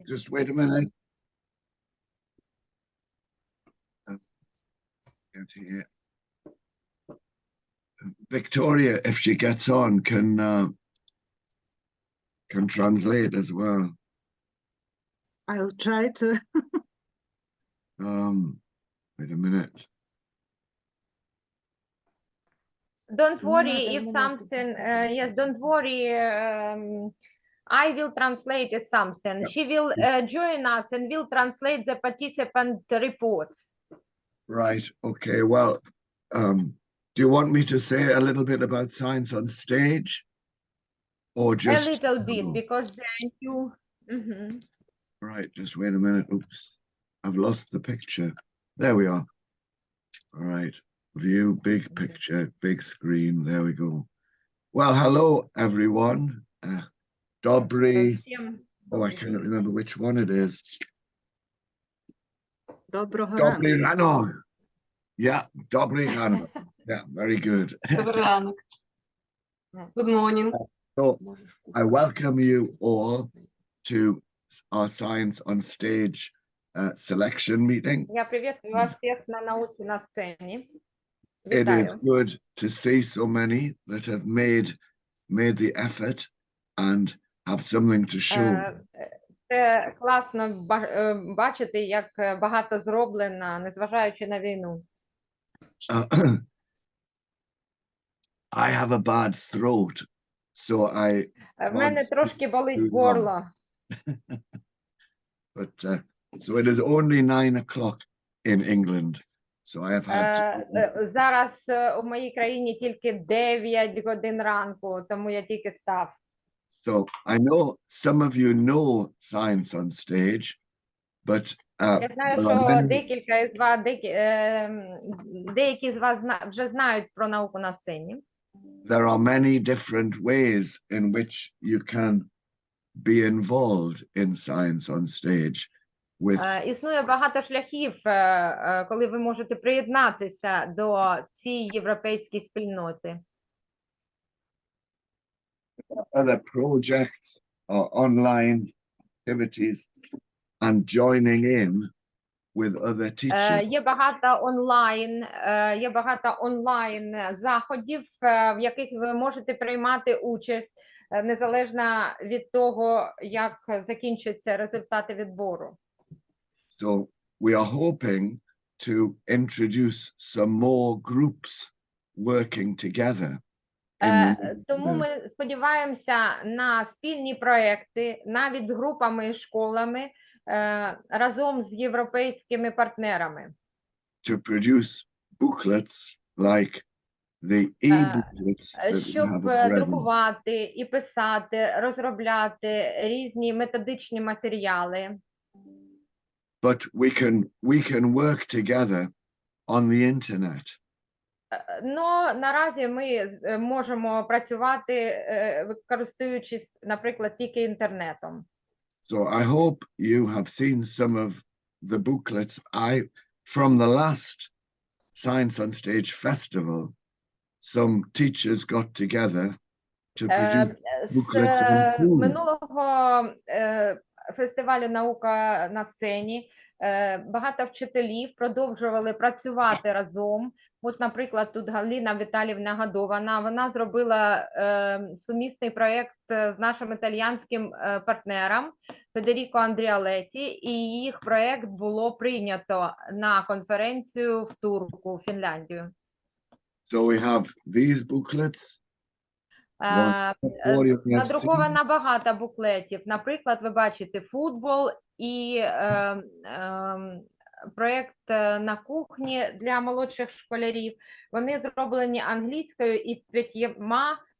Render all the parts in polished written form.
Just wait a minute. Get here. Victoria, if she gets on, can translate as well. I'll try to. Wait a minute. Don't worry if something, yes, don't worry. I will translate something. Yeah. She will join us and will translate the participant reports. Right. Okay. Well, do you want me to say a little bit about Science on Stage? Or just a little bit, because you... Mm-hmm. Right, just wait a minute. Oops, I've lost the picture. There we are. All right, view, big picture, big screen. There we go. Well, hello, everyone. Dobry. Oh, I cannot remember which one it is. Доброго Dobry ранку. Ranok. Yeah, Dobry Ranok. Yeah, very good. Добрий ранок. Good morning. So I welcome you all to our Science on Stage selection meeting. Я приветствую вас всех на науке на сцене. It is Вітаю. good to see so many that have made the effort and have something to show. Це класно бачити, як багато зроблено, незважаючи на війну. I have a bad throat, so I В мене трошки болить горло. but so it is only 9 o'clock in England, so I have had to... Зараз у моїй країні тільки 9 годин ранку, тому я тільки став. So I know some of you know Science on Stage, but Я знаю, що деякі з вас вже знають про науку на сцені. there are many different ways in which you can be involved in Science on Stage with Існує багато шляхів, коли ви можете приєднатися до цієї європейської спільноти. other projects or online activities and joining in with other teachers. Є багато онлайн заходів, в яких ви можете приймати участь, незалежно від того, як закінчаться результати відбору. So we are hoping to introduce some more groups working together. Тому ми сподіваємося на спільні проекти, навіть з групами і школами, разом з європейськими партнерами. To produce booklets like the e-booklets that we Щоб have already. друкувати і писати, розробляти різні методичні матеріали. But we can work together on the internet. Но наразі ми можемо працювати, користуючись, наприклад, тільки інтернетом. So I hope you have seen some of the booklets. From the last Science on Stage festival, some teachers got together to produce booklets on food. Минулого фестивалю «Наука на сцені» багато вчителів продовжували працювати разом. От, наприклад, тут Галина Віталіївна Гадована, вона зробила сумісний проєкт з нашим італіянським партнером Федеріко Андріалеті, і їх проєкт було прийнято на конференцію в Турку, Фінляндію. So we have these booklets. Надруковано багато буклетів. Наприклад, ви бачите футбол і проєкт на кухні для молодших школярів. Вони зроблені англійською і 5,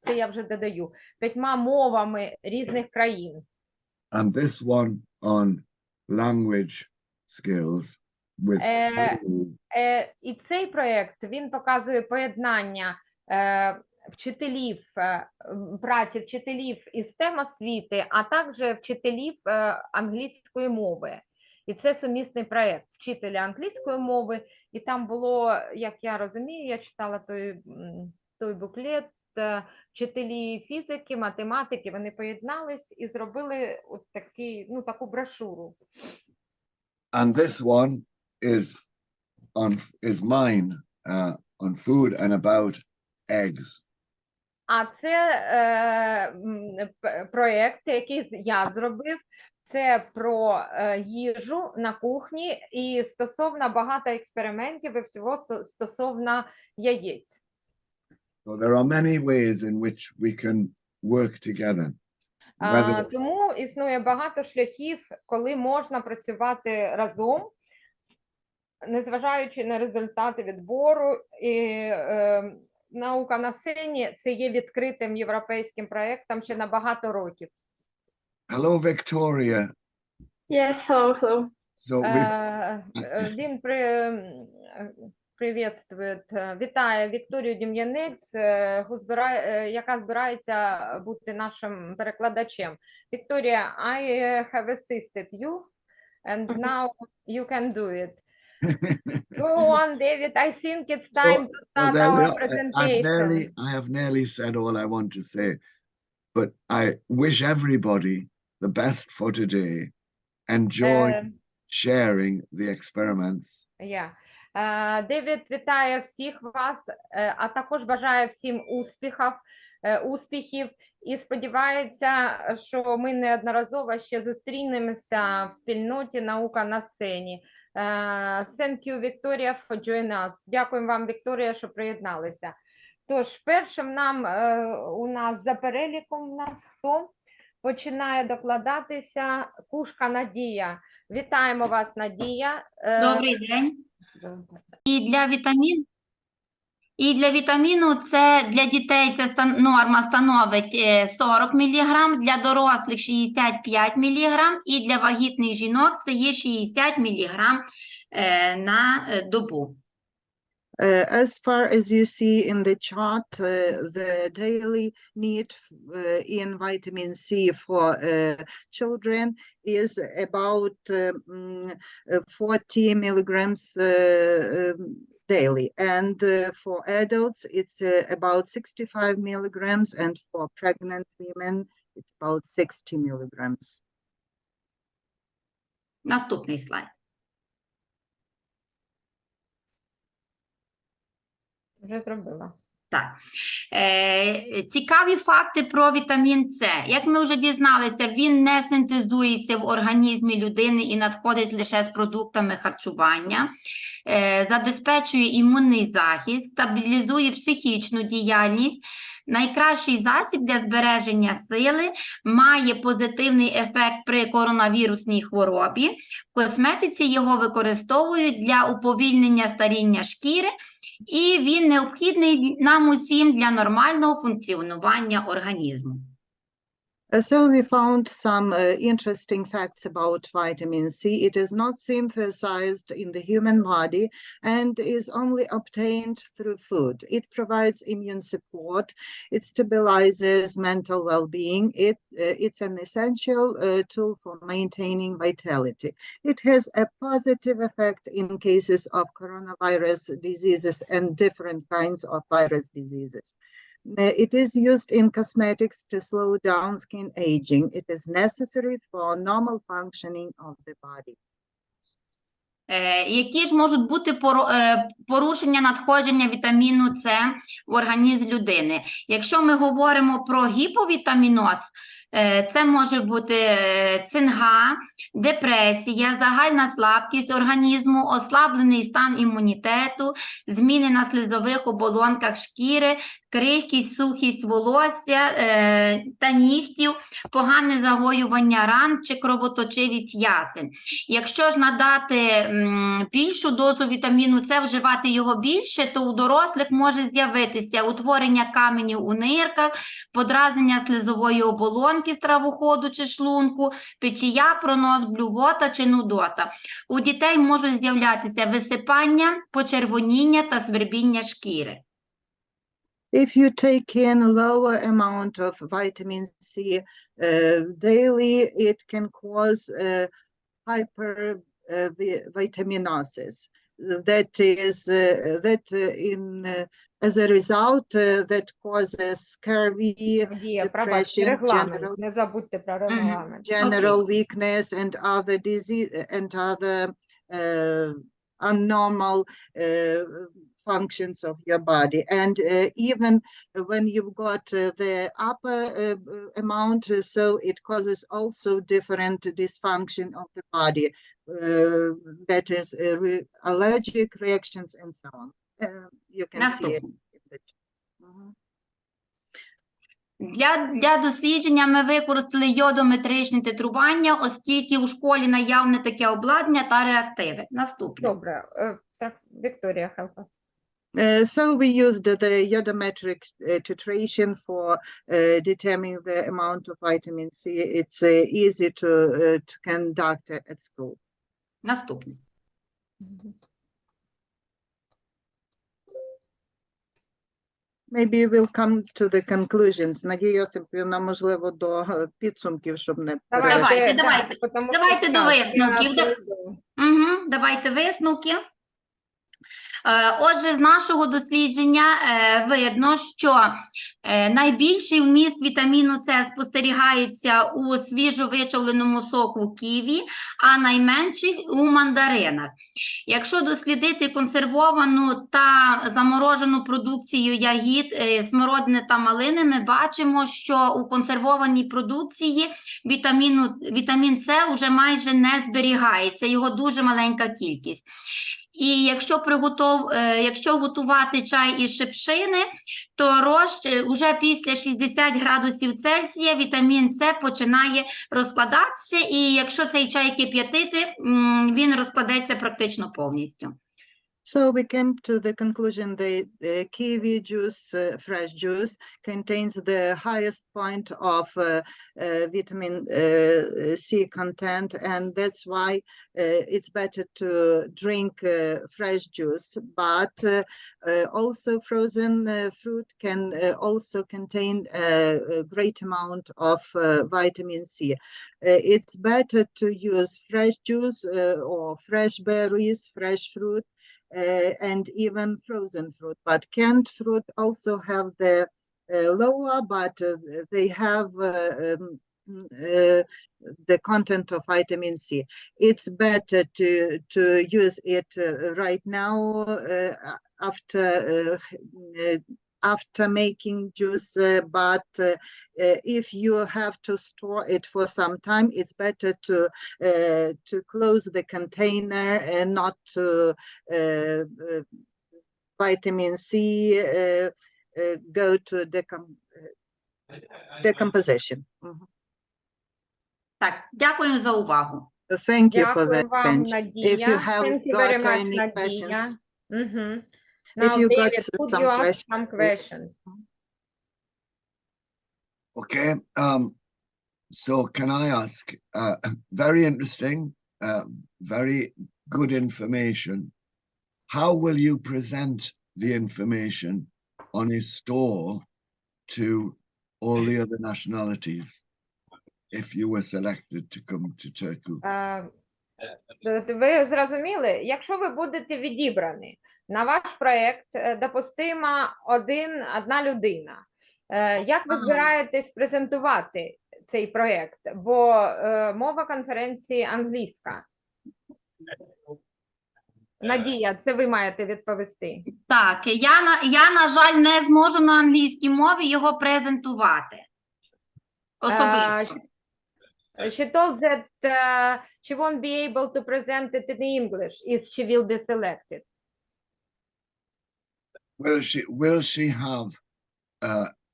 це я вже додаю, 5 мовами різних країн. And this one on language skills with і цей проєкт, він показує поєднання вчителів, праці вчителів із STEM освіти, а також вчителів англійської мови. І це сумісний проєкт вчителя англійської мови. І там було, як я розумію, я читала той буклет, вчителі фізики, математики, вони поєднались і зробили от такий, ну, таку брошуру. And this one is mine on food and about eggs. А це проєкт, який я зробив, це про їжу на кухні і стосовно багато експериментів і всього стосовно яєць. So there are many ways in which we can work together. Whether Тому існує багато шляхів, коли можна працювати разом, незважаючи на результати відбору. І наука на сцені – це є відкритим європейським проєктом ще на багато років. hello, Victoria. Yes, hello. So Він вітає Вікторію Дем'янець, яка збирається бути нашим перекладачем. Вікторія, I have assisted you, and now you can do it. Go on, David. I think it's time to start there we our are. presentation. I have nearly said all I want to say, but I wish everybody the best for today. Enjoy sharing the experiments. Девід вітає всіх вас, а також бажає всім успіхів і сподівається, що ми неодноразово ще зустрінемося в спільноті «Наука на сцені». Thank you, Victoria, for joining us. Дякуємо вам, Вікторія, що приєдналися. Тож, першим у нас за переліком у нас хто починає докладатися? Кушка Надія. Вітаємо вас, Надія. Добрий день. І для вітаміну це для дітей це норма становить 40 мг, для дорослих 65 мг і для вагітних жінок це є 60 мг на добу. As far as you see in the chart, the daily need in vitamin C for children is about 40 milligrams daily, and for adults it's about 65 milligrams, and for pregnant women it's about 60 milligrams. Наступний слайд. Вже зробила. Так. Цікаві факти про вітамін С. Як ми вже дізналися, він не синтезується в організмі людини і надходить лише з продуктами харчування, забезпечує імунний захист, стабілізує психічну діяльність. Найкращий засіб для збереження сили, має позитивний ефект при коронавірусній хворобі. В косметиці його використовують для уповільнення старіння шкіри, і він необхідний нам усім для нормального функціонування організму. So we found some interesting facts about vitamin C. It is not synthesized in the human body and is only obtained through food. It provides immune support. It stabilizes mental well-being. It's an essential tool for maintaining vitality. It has a positive effect in cases of coronavirus diseases and different kinds of virus diseases. It is used in cosmetics to slow down skin aging. It is necessary for normal functioning of the body. Які ж можуть бути порушення надходження вітаміну С в організм людини? Якщо ми говоримо про гіповітаміноз, це може бути цинга, депресія, загальна слабкість організму, ослаблений стан імунітету, зміни на слизових оболонках шкіри, крихкість, сухість волосся та нігтів, погане загоювання ран чи кровоточивість ясен. Якщо ж надати більшу дозу вітаміну С, вживати його більше, то у дорослих може з'явитися утворення каменів у нирках, подразнення слизової оболонки, стравоходу чи шлунку, печія, пронос, блювота чи нудота. У дітей можуть з'являтися висипання, почервоніння та свербіння шкіри. If you take in a lower amount of vitamin C daily, it can cause hypervitaminosis. that is as a result that causes scurvy, Надія, пробачте, depression, регламент. Не забудьте про регламент. general weakness and other disease and other unnormal functions of your body. And even when you've got the upper amount, so it causes also different dysfunction of the body, that is allergic reactions and so on. You can see it. Наступне. Для дослідження ми використали йодометричне титрування, оскільки у школі наявне таке обладнання та реактиви. Наступне. Добре. Так, Вікторія, help us. So we used the iodometric titration for determining the amount of vitamin C. It's easy to conduct at school. Наступне. Maybe we'll come to the conclusions. Надія Йосипівна, можливо, до підсумків, щоб не Давайте, да, давайте. потому Давайте що до час, висновків. я прийду. Давайте висновки. Отже, з нашого дослідження видно, що найбільший вміст вітаміну С спостерігається у свіжовичавленому соку ківі, а найменший у мандаринах. Якщо дослідити консервовану та заморожену продукцію ягід, смородини та малини, ми бачимо, що у консервованій продукції вітамін С вже майже не зберігається, його дуже маленька кількість. І якщо готувати чай із шипшини, то вже після 60 градусів Цельсія вітамін С починає розкладатися, і якщо цей чай кип'ятити, він розкладеться практично повністю. So we came to the conclusion that kiwi juice, fresh juice, contains the highest point of vitamin C content, and that's why it's better to drink fresh juice. But also frozen fruit can also contain a great amount of vitamin C. It's better to use fresh juice or fresh berries, fresh fruit, and even frozen fruit, but canned fruit also have the lower, but they have the content of vitamin C. It's better to use it right now after making juice, but if you have to store it for some time, it's better to close the container and not to vitamin C go to decomposition. Так, дякую за увагу. Thank you for Дякую that вам, attention. Надія. If you have Thank you very got much, any Надія. questions, Now, you got David, could some you ask questions, some please. questions? Okay, so can I ask, very interesting, very good information. How will you present the information on a store to all the other nationalities if you were selected to come to Turku? Ви зрозуміли, якщо ви будете відібрані на ваш проєкт, допустима одна людина, як ви збираєтесь презентувати цей проєкт? Бо мова конференції англійська. Надія, це ви маєте відповісти. Так, я, на жаль, не зможу на англійській мові його презентувати. Особисто. She told that she won't be able to present it in English if she will be selected. Will she have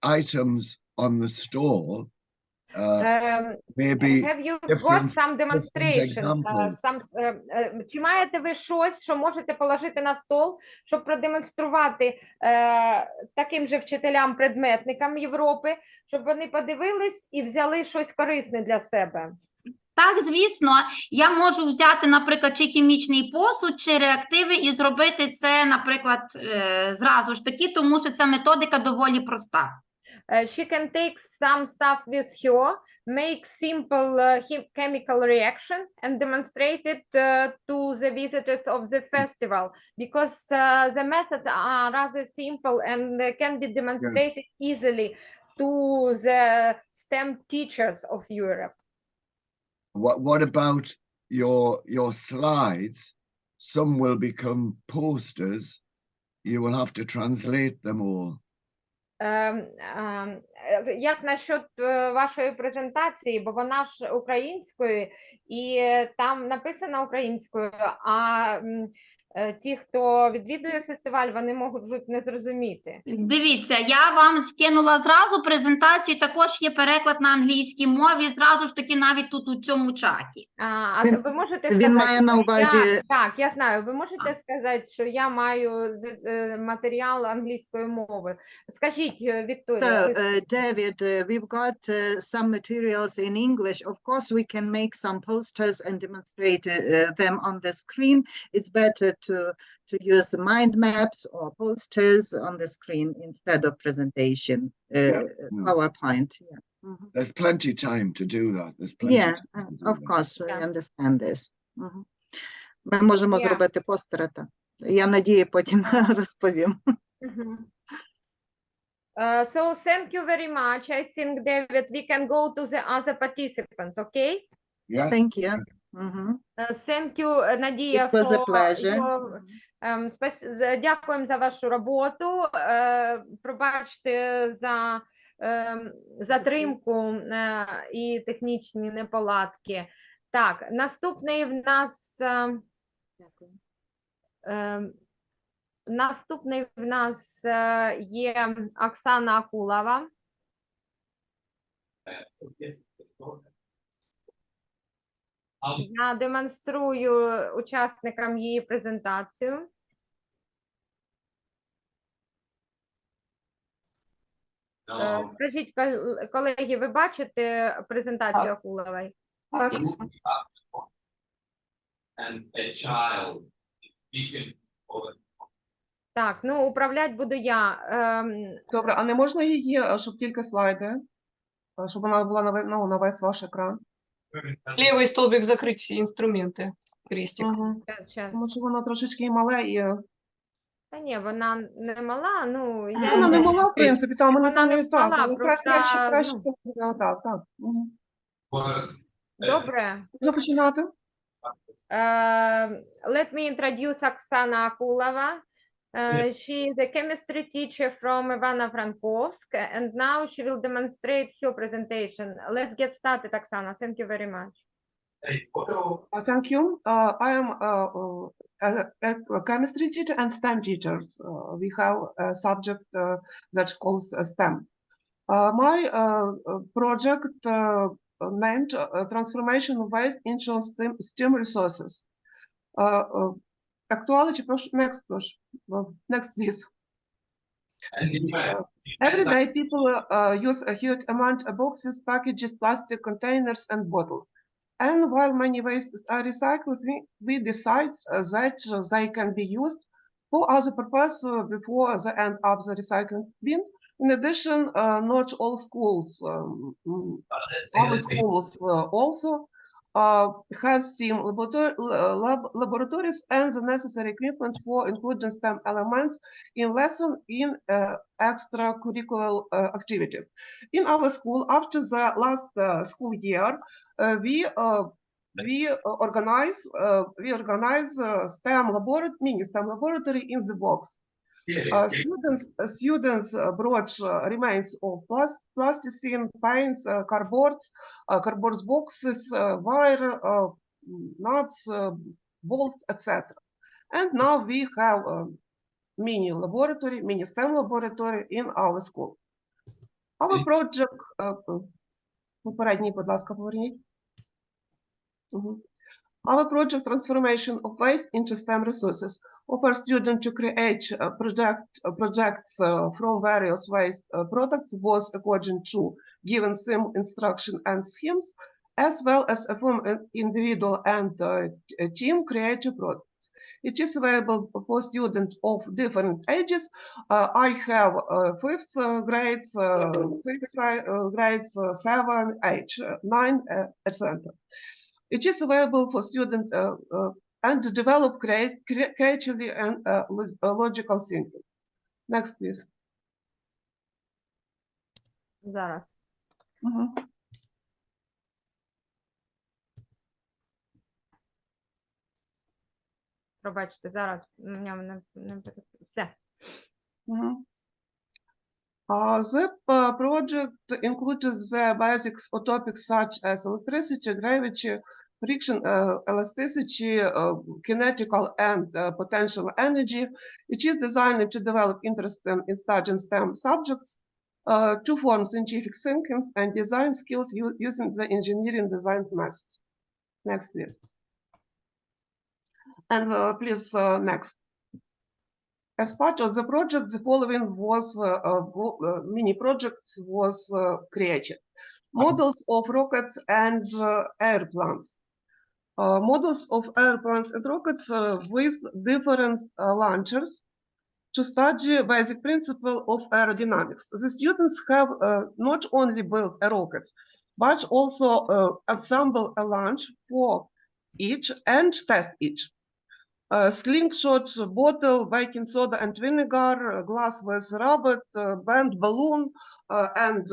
items on the store? Maybe Have you got different some demonstration? examples. Чи маєте ви щось, що можете положити на стол, щоб продемонструвати таким же вчителям-предметникам Європи, щоб вони подивились і взяли щось корисне для себе? Так, звісно, я можу взяти, наприклад, чи хімічний посуд, чи реактиви і зробити це, наприклад, зразу ж таки, тому що ця методика доволі проста. She can take some stuff with her make simple chemical reaction and demonstrate it to the visitors of the festival, because the methods are rather simple and can be demonstrated easily to the STEM teachers of Europe. What about your slides? Some will become posters. You will have to translate them all. Як насчет вашої презентації, бо вона ж українською, і там написано українською, а ті, хто відвідує фестиваль, вони можуть не зрозуміти. Дивіться, я вам скинула зразу презентацію, також є переклад на англійській мові, зразу ж таки навіть тут у цьому чаті. Ви можете Він сказати, має на що увазі- так, я знаю, ви можете сказати, що я маю матеріал англійської мови. Скажіть, Вікторія. So, David, we've got some materials in English. Of course, we can make some posters and demonstrate them on the screen. It's better to use mind maps or posters on the screen instead of presentation, PowerPoint. Yeah. Mhm. There's plenty time to do that. There's plenty. Yeah, time to do of that. course, we Yeah. understand this. Mhm. Ми можемо Yeah. зробити постери. Так. Я надію, потім розповім. Mhm. So thank you very much. I think, David, we can go to the other participant, okay? Yes. Thank you. Mhm. Thank you, Nadia, It was a for pleasure. Дякуємо за вашу роботу. Пробачте за затримку і технічні неполадки. Так, наступний в нас Дякую. наступний в нас є Оксана Акулова. Я демонструю учасникам її презентацію. Скажіть, колеги, ви бачите презентацію Акулової? And a child speaking over. Так, ну управляти буду я. Добре, а не можна її, щоб тільки слайди, щоб вона була на весь ваш екран? Левый столбик закрыть все инструменты. Крестик. Щас. Тому що вона трошечки мале і... Та ні, вона не мала, ну я Вона не мала, в принципі, там Вона вона не не так, мала, але просто, краще, ну. так, так. Мгм. добре. Можна починати? Let me introduce Oksana Akulova. She is a chemistry teacher from Ivano-Frankovsk, and now she will demonstrate her presentation. Let's get started, Oksana. Thank you very much. Thank you. I am a chemistry teacher and STEM teachers. We have a subject that calls STEM. My project named Transformation of Waste into STEM Resources. Actuality, next please. Every day people use a huge amount of boxes, packages, plastic containers and bottles. And while many wastes are recycled, we decide that they can be used for other purpose before they end up the recycling bin. In addition, not all schools, our schools also have STEM laboratories and the necessary equipment for including STEM elements in lesson in extracurricular activities. In our school, after the last school year, we organize STEM laboratory, mini STEM laboratory in the box. Students brought remains of plasticine, paints, cardboard boxes, wire, nuts, bolts, etc. And now we have a mini STEM laboratory in our school. Our project, попередній, будь ласка, поверніть. Our project Transformation of Waste into STEM Resources offers students to create projects from various waste products, both according to given theme, instruction and schemes, as well as from an individual and a team creative products. It is available for students of different ages. I have fifth grades, sixth grades, 7, 8, 9, etc. It is available for students and develop creatively and logical thinking. Next, please. Зараз. Пробачте, зараз. У мене все. The project includes the basics of topics such as electricity, gravity, friction, elasticity, kinetical and potential energy. It is designed to develop interest in studying STEM subjects, to form scientific thinking and design skills using the engineering design methods. Next, please. And please, next. As part of the project, the following was mini projects was created: models of rockets and airplanes. Models of airplanes and rockets with different launchers to study basic principle of aerodynamics. The students have not only built a rocket, but also assemble a launch for each and test each. Slingshot, bottle, baking soda and vinegar, glass with rubber, band balloon, and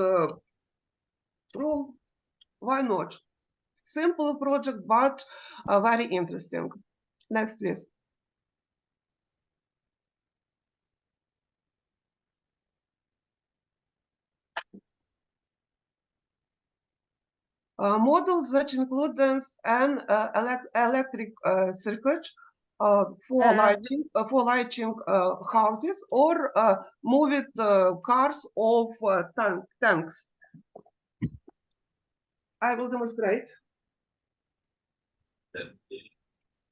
well, why not? Simple project, but very interesting. Next, please. Models that include an electric circuit for lighting houses or moved cars of tanks. I will demonstrate.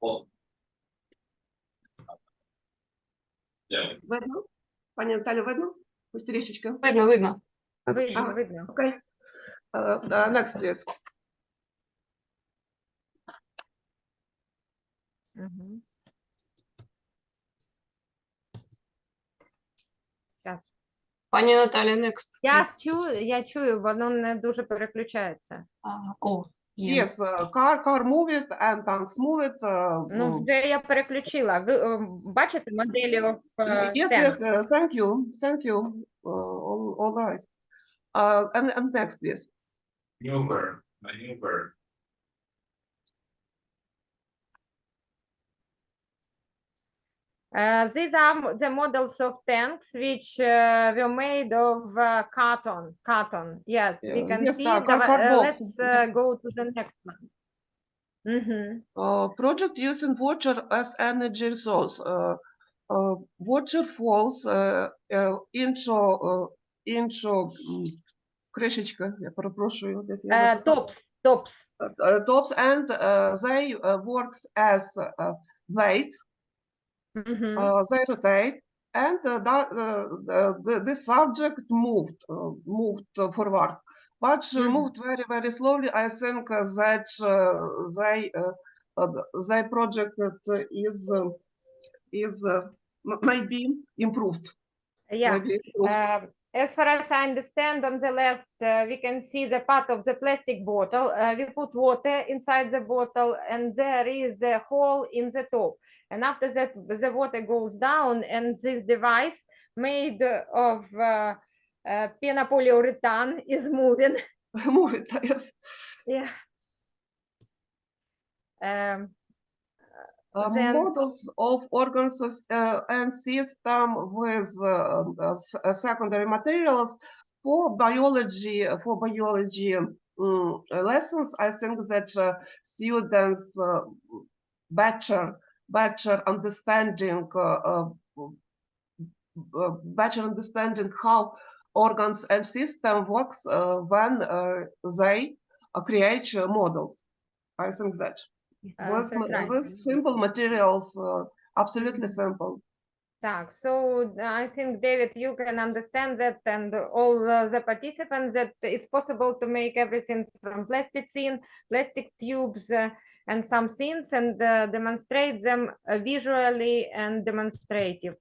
Well, yeah. Видно? Пані Наталю, видно? Ось трішечки. Видно, видно. Видно, видно. Okay. Next, please. Угу. Зараз. Пані Наталя, next. Я чую, воно не дуже переключається. О, є. Yes, car move it and tanks move it. Ну, вже я переключила. Ви бачите моделі of Yes, tank? yes, thank you. All right. And next, please. Maneuver. These are the models of tanks which were made of cotton. Yes, we can Yes, see. cardboard. Let's go to the next one. Project using water as energy resource. Water falls into кришечка, я перепрошую, десь я написала. Tops. Tops and they works as blades. They rotate and the subject moved forward, but moved very, very slowly. I think that they project is maybe improved. Yeah. Maybe improved. As far as I understand, on the left, we can see the part of the plastic bottle. We put water inside the bottle, and there is a hole in the top. And after that, the water goes down, and this device made of penopolyurethane is moving. Move it, yes. Yeah. Models of organs and system with secondary materials for biology lessons. I think that students better understanding how organs and system works when they create models. I think that. With simple materials, absolutely simple. Так, so I think, David, you can understand that, and all the participants, that it's possible to make everything from plasticine, plastic tubes, and some things, and demonstrate them visually and demonstrative.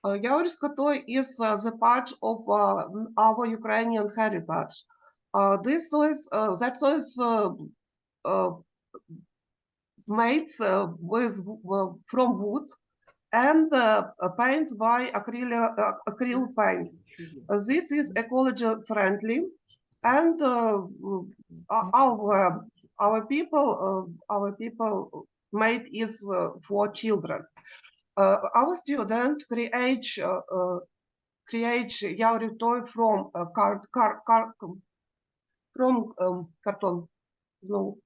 Yauriska toy is the part of our Ukrainian heritage. This toys, that toys made from woods and paints by acrylic paints. This is ecology friendly, and our people made is for children. Our student create Yauri toy from carton. No.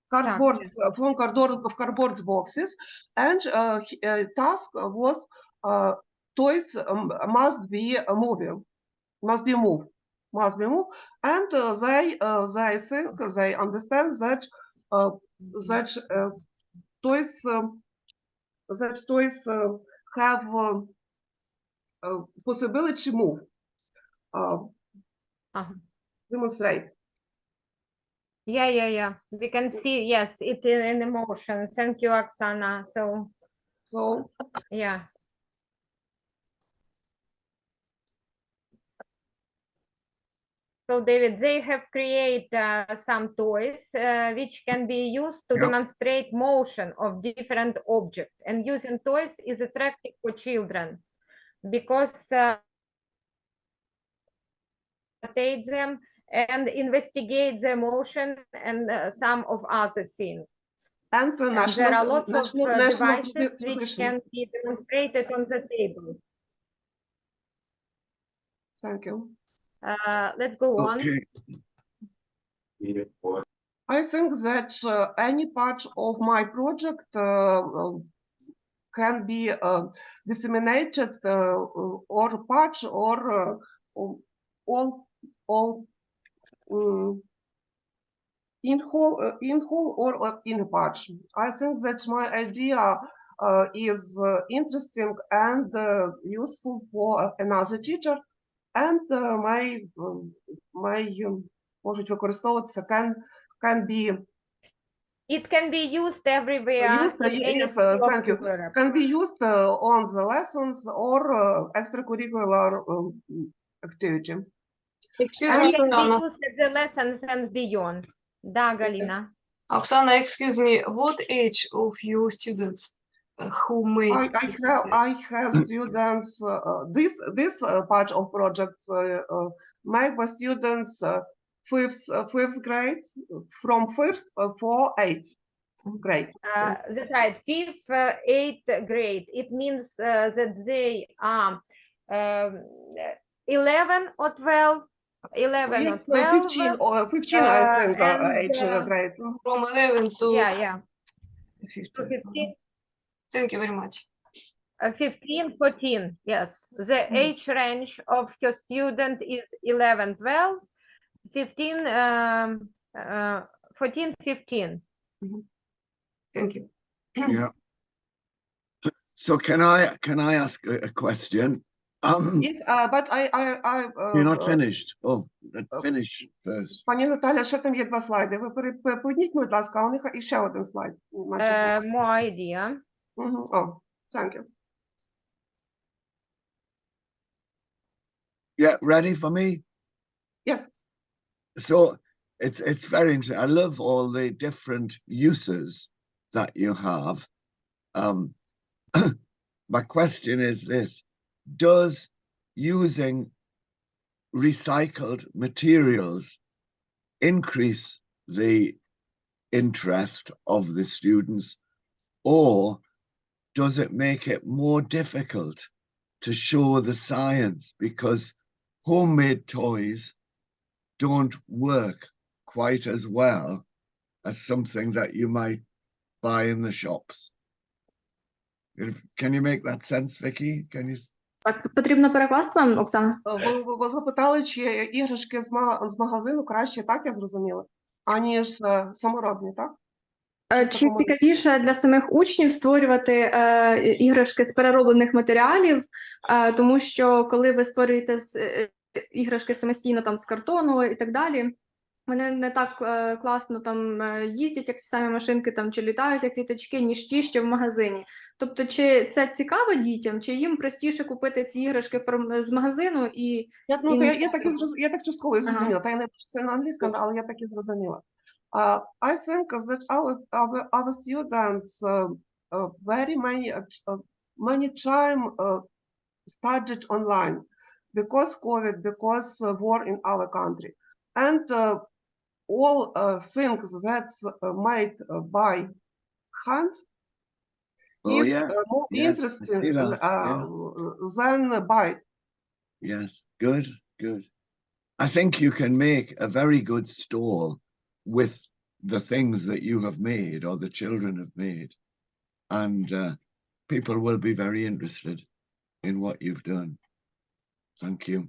Cardboard, from cardboard boxes, and task was toys must be moved, and they think, they understand that toys have possibility move. Demonstrate. Yeah. We can see, yes, it in emotion. Thank you, Oksana. So Yeah. So, David, they have created some toys which can be used to Yeah. demonstrate motion of different objects. And using toys is attractive for children because take them and investigate the emotion and some of other things. and And there are lots of national devices which can be demonstrated on the table. Thank you. Let's go on. Okay, I think that any part of my project can be disseminated or patch or all in whole or in a patch. I think that my idea is interesting and useful for another teacher, and можуть використовуватися can be It can be used everywhere. used, in any yes, school of thank you. Europe. Can be used on the lessons or extracurricular activity. Excuse And me, it can be Oksana. used at the lessons and beyond. Да, Галина. Oksana, excuse me, what age of your students who made I have students. This part of projects made by students fifth grade, from first for eighth grade. That's right, 5th, 8th grade. It means that they are 11 or 12, 11 Yes, or 12. 15 I think and, age grades. from 11 to Yeah. 15? 15, Thank you very much. 15, 14, yes. The age range of your student is 11, 12, 15, 14, 15. Thank you. yeah. So can I ask a question? Yes, but You're not finished. Oh, finish first. Пані Наталя, ще там є 2 слайди. Ви поверніть, будь ласка, у них іще один слайд. More idea. Oh, thank you. Yeah, ready for me? Yes. So it's very interesting. I love all the different uses that you have. My question is this: does using recycled materials increase the interest of the students, or does it make it more difficult to show the science, because homemade toys don't work quite as well as something that you might buy in the shops? Can you make that sense, Vicky? Can you? Так, потрібно перекласти вам, Оксана? Ви запитали, чи іграшки з магазину краще, так я зрозуміла, аніж саморобні, так? Чи такому- цікавіше для самих учнів створювати іграшки з перероблених матеріалів, тому що коли ви створюєте іграшки самостійно там з картону і так далі, вони не так класно там їздять, як ті самі машинки, там чи літають як літачки, ніж ті, що в магазині. Тобто, чи це цікаво дітям, чи їм простіше купити ці іграшки з магазину і Я, ну, і то я нічого так і я так частково і зрозуміла. Та я не дуже сильно англійська, але я так і зрозуміла. I think that our students very many time studied online because COVID, because war in our country, and all things that's made by hands Oh, is yeah. more Yes, I interesting see that. Yeah. than buy. Yes, good, good. I think you can make a very good stall with the things that you have made or the children have made. And people will be very interested in what you've done. Thank you.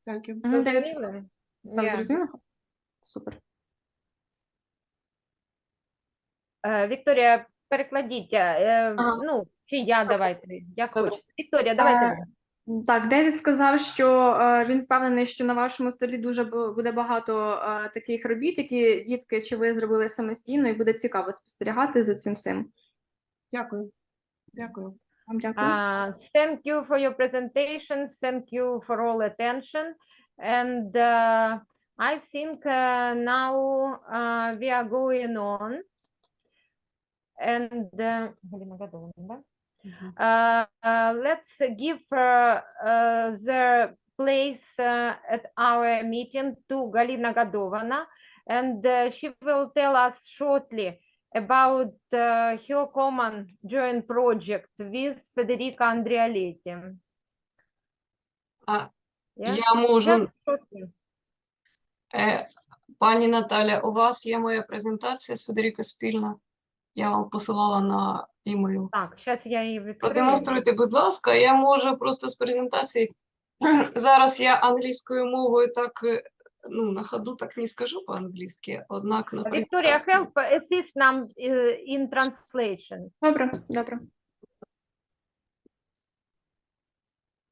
Thank you. Мгм, Девід, Зрозуміли? так Я- зрозуміло? Супер. Вікторія, перекладіть, Ага. ну, чи я, давайте, як Добре. хочете. Вікторія, давайте. Е, Так, Девід сказав, що він впевнений, що на вашому столі дуже буде багато таких робіт, які дітки чи ви зробили самостійно, і буде цікаво спостерігати за цим всім. Дякую. Дякую. Вам дякую. Thank you for your presentations. Thank you for all attention. And I think now we are going on. And let's give the place at our meeting to Galina Gadovana, and she will tell us shortly about her common joint project with Federica Andrealetti. А, Yeah? Я можу, Just shortly. пані Наталя, у вас є моя презентація з Федеріко спільна. Я вам посилала на імейл. Так, зараз я її відкрию. Продемонструйте, будь ласка, я можу просто з презентації. Зараз я англійською мовою так, ну, на ходу так не скажу по-англійськи, однак на Вікторія, презентації. help assist нам in translation. Добре, добре.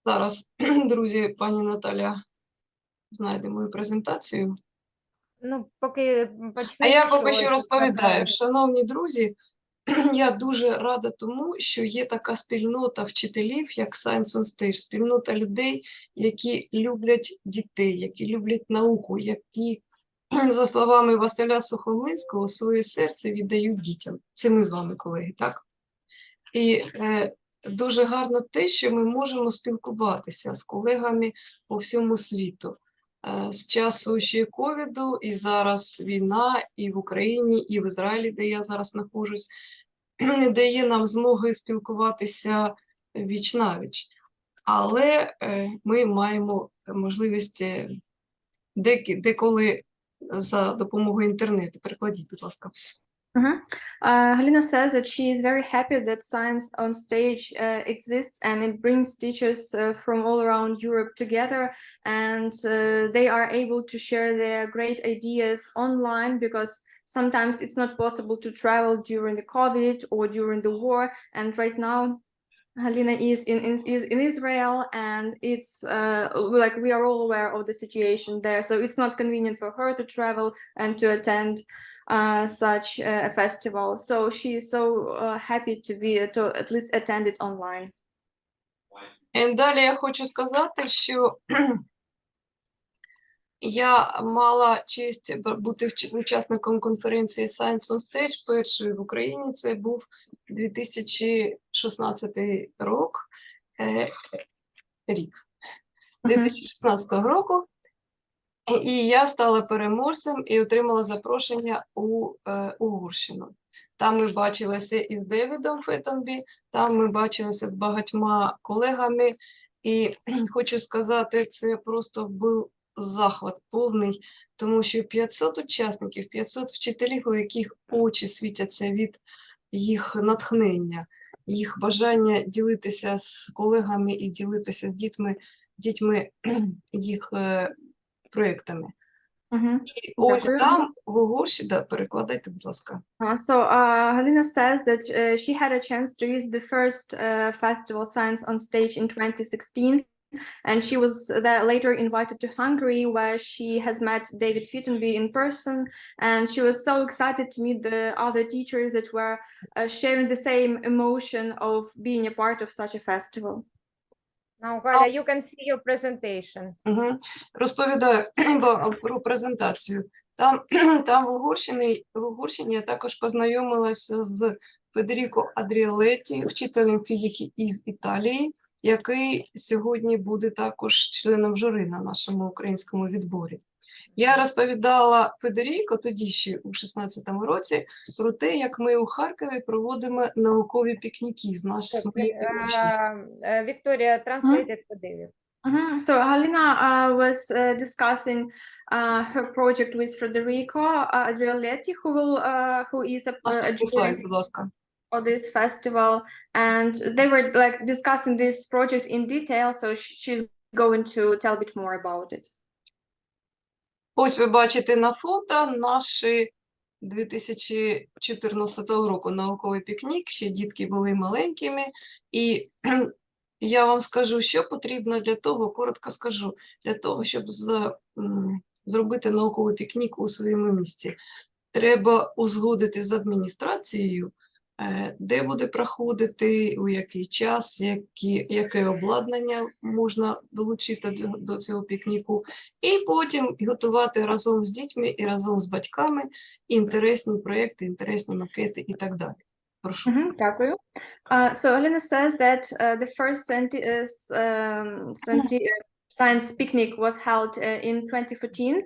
Зараз, друзі, пані Наталя знайде мою презентацію. Ну, поки А я почнемо, поки що що розповідаю, це- шановні друзі, я дуже рада тому, що є така спільнота вчителів, як Science on Stage, спільнота людей, які люблять дітей, які люблять науку, які, за словами Василя Сухомлинського, своє серце віддають дітям. Це ми з вами, колеги, так? І дуже гарно те, що ми можемо спілкуватися з колегами по всьому світу. З часу ще ковіду, і зараз війна і в Україні, і в Ізраїлі, де я зараз знаходжусь, не дає нам змоги спілкуватися віч-навіч. Але ми маємо можливість деколи за допомогою інтернету. Перекладіть, будь ласка. Galina says that she is very happy that Science on Stage exists and it brings teachers from all around Europe together, and they are able to share their great ideas online because sometimes it's not possible to travel during the COVID or during the war. And right now, Galina is in Israel, and it's like we are all aware of the situation there, so it's not convenient for her to travel and to attend such a festival. So she is so happy to at least attend it online. Далі я хочу сказати, що я мала честь бути учасником конференції Science on Stage першої в Україні. Це був 2016 рік. 2016 року. І я стала переможцем і отримала запрошення у Угорщину. Там ми бачилися із Девідом Фетенбі, там ми бачилися з багатьма колегами. І хочу сказати, це просто був захват повний, тому що 500 учасників, 500 вчителів, у яких очі світяться від їх натхнення, їх бажання ділитися з колегами і ділитися з дітьми їх проєктами. Mhm. І ось Дякую. там в Угорщині, да, перекладайте, будь ласка. So Galina says that she had a chance to use the first festival Science on Stage in 2016, and she was later invited to Hungary, where she has met David Fittenby in person, and she was so excited to meet the other teachers that were sharing the same emotion of being a part of such a festival. Now, Галя, you can see your presentation. Угу. Розповідаю про презентацію. Там в Угорщині я також познайомилася з Федеріко Адріолетті, вчителем фізики із Італії, який сьогодні буде також членом журі на нашому українському відборі. Я розповідала Федеріко тоді ще у 16-му році про те, як ми у Харкові проводимо наукові пікніки з нашими учнями. Victoria, translate it for David. So Galina was discussing her project with Federico Adrioletti, who is a Наступний слайд, будь ласка. for this festival, and they were like discussing this project in detail, so she's going to tell a bit more about it. Ось ви бачите на фото наші 2014 року науковий пікнік, ще дітки були маленькими, і я вам скажу, що потрібно для того, коротко скажу, для того, щоб зробити науковий пікнік у своєму місті. Треба узгодити з адміністрацією, де буде проходити, у який час, яке обладнання можна долучити до цього пікніку, і потім готувати разом з дітьми і разом з батьками інтересні проєкти, інтересні макети і так далі. Прошу. Дякую. So Elena says that the first science picnic was held in 2014,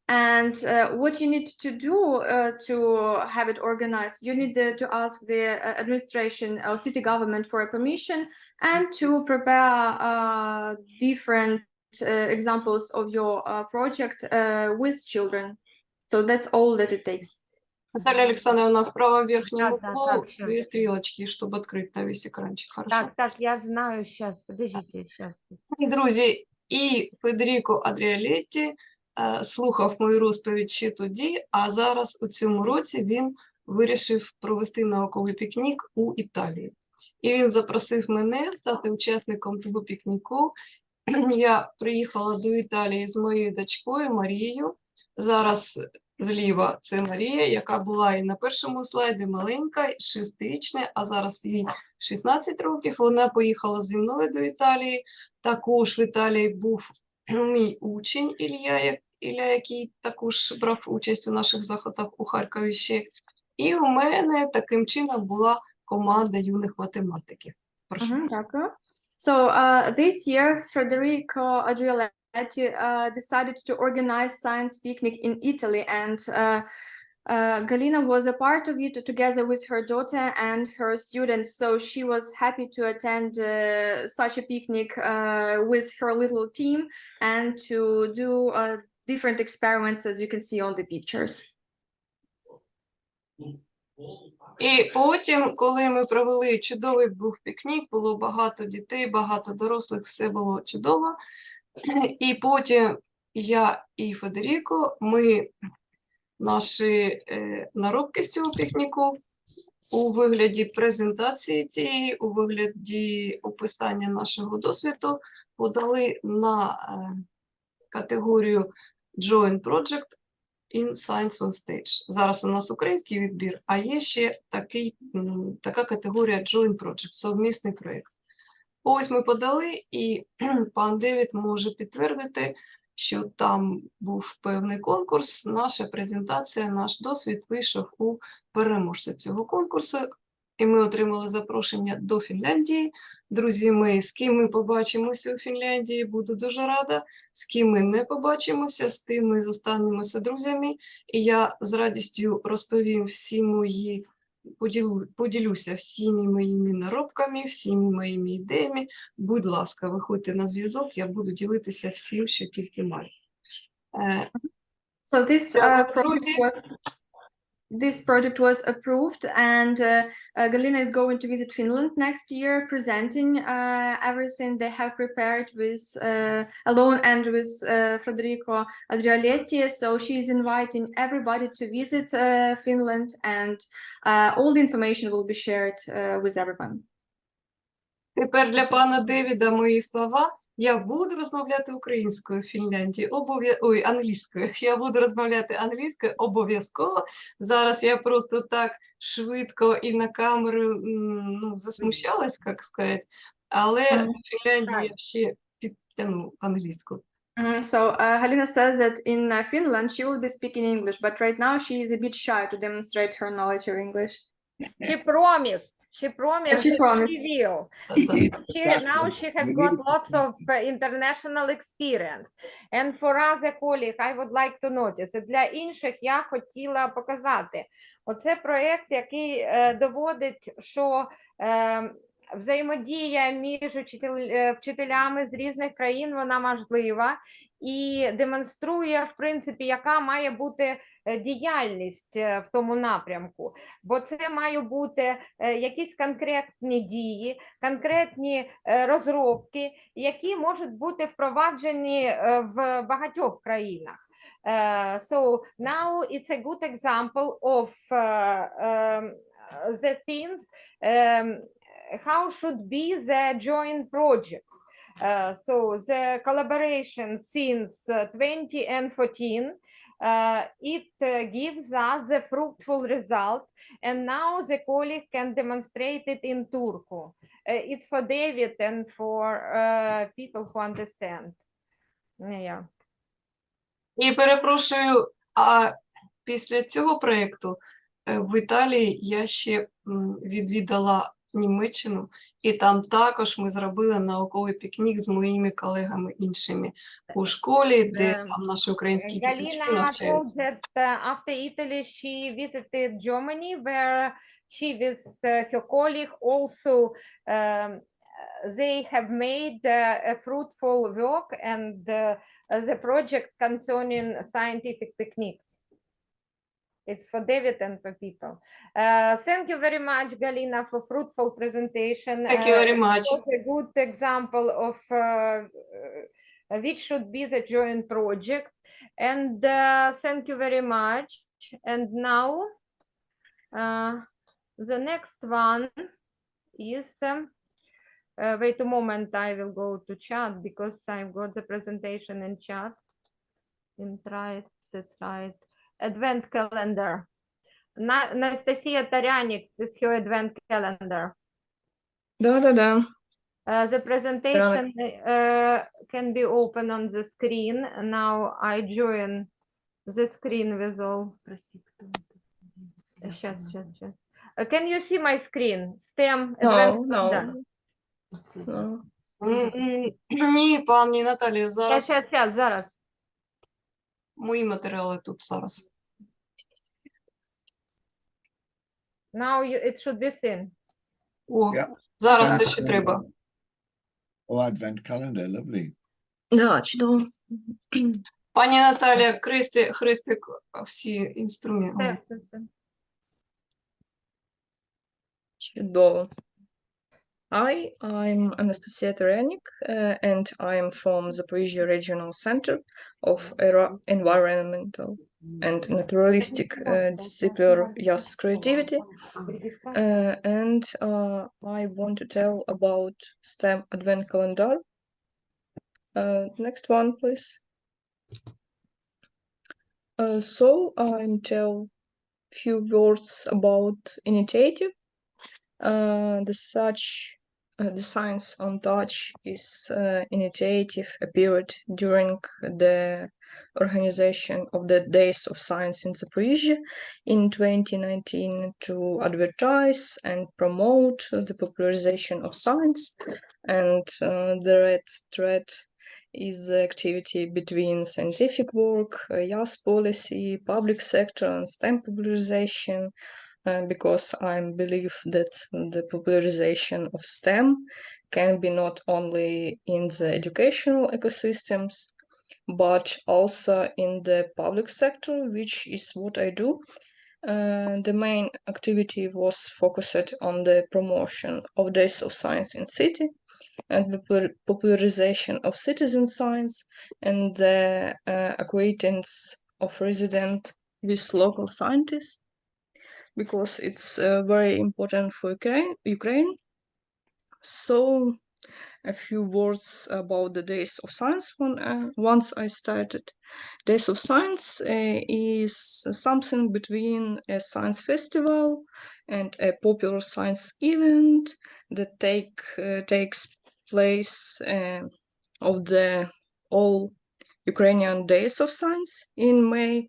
and what you need to do to have it organized, you need to ask the administration or city government for a permission and to prepare different examples of your project with children. So that's all that it takes. Наталья Александровна, в правом верхнем Да, углу так, щас. 2 стрелочки, чтобы открыть на весь экранчик. Хорошо. Так, я знаю, сейчас, подождите, сейчас. Друзі, і Федеріко Адріолетті слухав мою розповідь ще тоді, а зараз у цьому році він вирішив провести науковий пікнік у Італії. І він запросив мене стати учасником того пікніку. Я приїхала до Італії з моєю дочкою Марією. Зараз зліва це Марія, яка була і на першому слайді маленька, 6-річна, а зараз їй 16 років. Вона поїхала зі мною до Італії. Також в Італії був мій учень Ілля, який також брав участь у наших заходах у Харкові ще. І у мене таким чином була команда юних математиків. Прошу. Дякую. So this year, Federico Adrioletti decided to organize science picnic in Italy, and Galina was a part of it together with her daughter and her students. So she was happy to attend such a picnic with her little team and to do different experiments, as you can see on the pictures. І потім, коли ми провели чудовий був пікнік, було багато дітей, багато дорослих, все було чудово. І потім я і Федеріко, ми наші наробки з цього пікніку у вигляді презентації цієї, у вигляді описання нашого досвіду подали на категорію Joint Project in Science on Stage. Зараз у нас український відбір, а є ще така категорія Joint Project, совмісний проєкт. Ось ми подали, і пан Девід може підтвердити, що там був певний конкурс, наша презентація, наш досвід вийшов у переможця цього конкурсу, і ми отримали запрошення до Фінляндії. Друзі мої, з ким ми побачимося у Фінляндії, буду дуже рада. З ким ми не побачимося, з тим ми зостанемося друзями. І я з радістю розповім всі мої, поділюся всіми моїми наробками, всіми моїми ідеями. Будь ласка, виходьте на зв'язок, я буду ділитися всім, що тільки маю. So this Друзі, this project was approved, and Galina is going to visit Finland next year, presenting everything they have prepared with alone and with Federico Adrialetti. So she's inviting everybody to visit Finland, and all the information will be shared with everyone. Тепер для пана Девіда мої слова. Я буду розмовляти українською в Фінляндії, англійською. Я буду розмовляти англійською обов'язково. Зараз я просто так швидко і на камеру засмущалась, як сказати. Але в Фінляндії я ще підтягну англійську. So Halina says that in Finland she will be speaking English, but right now she is a bit shy to demonstrate her knowledge of English. She promised. She promised. She promised. She will. Now she has got lots of international experience. And for us, a colleague, I would like to notice. Для інших я хотіла показати. Оце проєкт, який доводить, що взаємодія між вчителями з різних країн, вона можлива і демонструє, в принципі, яка має бути діяльність в тому напрямку. Бо це мають бути якісь конкретні дії, конкретні розробки, які можуть бути впроваджені в багатьох країнах. So now it's a good example of the things how should be the joint project. So the collaboration since 2014, it gives us a fruitful result, and now the colleague can demonstrate it in Turku. It's for David and for people who understand. Yeah. І перепрошую, а після цього проєкту в Італії я ще відвідала Німеччину, і там також ми зробили науковий пікнік з моїми колегами іншими у школі, де там наші українські діточки навчаються. Galina told that after Italy she visited Germany, where she with her colleague also they have made a fruitful work and the project concerning scientific picnics. It's for David and for people. Thank you very much, Galina, for fruitful presentation. Thank you very much. It was a good example of which should be the joint project. And thank you very much. And now the next one is, wait a moment, I will go to chat because I've got the presentation in chat. That's right. Advent calendar. Anastasia Taryanik is her advent calendar. Да. The presentation can be open on the screen. Now I join the screen with all. Сейчас. Can you see my screen? STEM advent calendar. No. Ні, пані Наталія, зараз Зараз. мої матеріали тут зараз. Now it should be seen. О, Yeah. зараз те, що треба. Oh, advent calendar, lovely. Да, чудово. Пані Наталія, хрестик, всі інструменти. Все. Чудово. I'm Anastasia Taryanik, and I'm from Zaporizhzhia Regional Center of Environmental and Naturalistic Discipline Youth Creativity. And I want to tell about STEM Advent Calendar. Next one, please. So I'll tell few words about initiative. The Science on Touch is initiative appeared during the organization of the Days of Science in Zaporizhzhia in 2019 to advertise and promote the popularization of science, and the red thread is the activity between scientific work, youth policy, public sector, and STEM popularization. Because I believe that the popularization of STEM can be not only in the educational ecosystems, but also in the public sector, which is what I do. The main activity was focused on the promotion of Days of Science in city and the popularization of citizen science and the acquaintance of residents with local scientists, because it's very important for Ukraine. So a few words about the Days of Science. Once I started, Days of Science is something between a science festival and a popular science event that takes place of the all Ukrainian Days of Science in May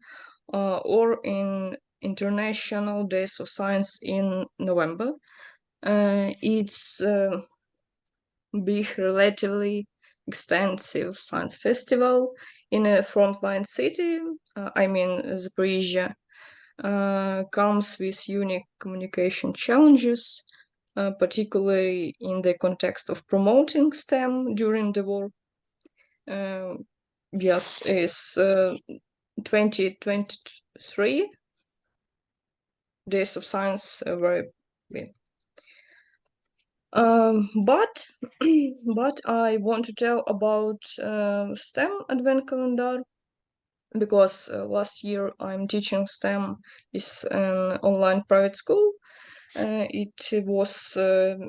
or in International Days of Science in November. It's big, relatively extensive science festival in a frontline city, I mean Zaporizhia, comes with unique communication challenges, particularly in the context of promoting STEM during the war. Yes, is 2023 Days of Science very big. But I want to tell about STEM Advent Calendar, because last year I'm teaching STEM is an online private school. It was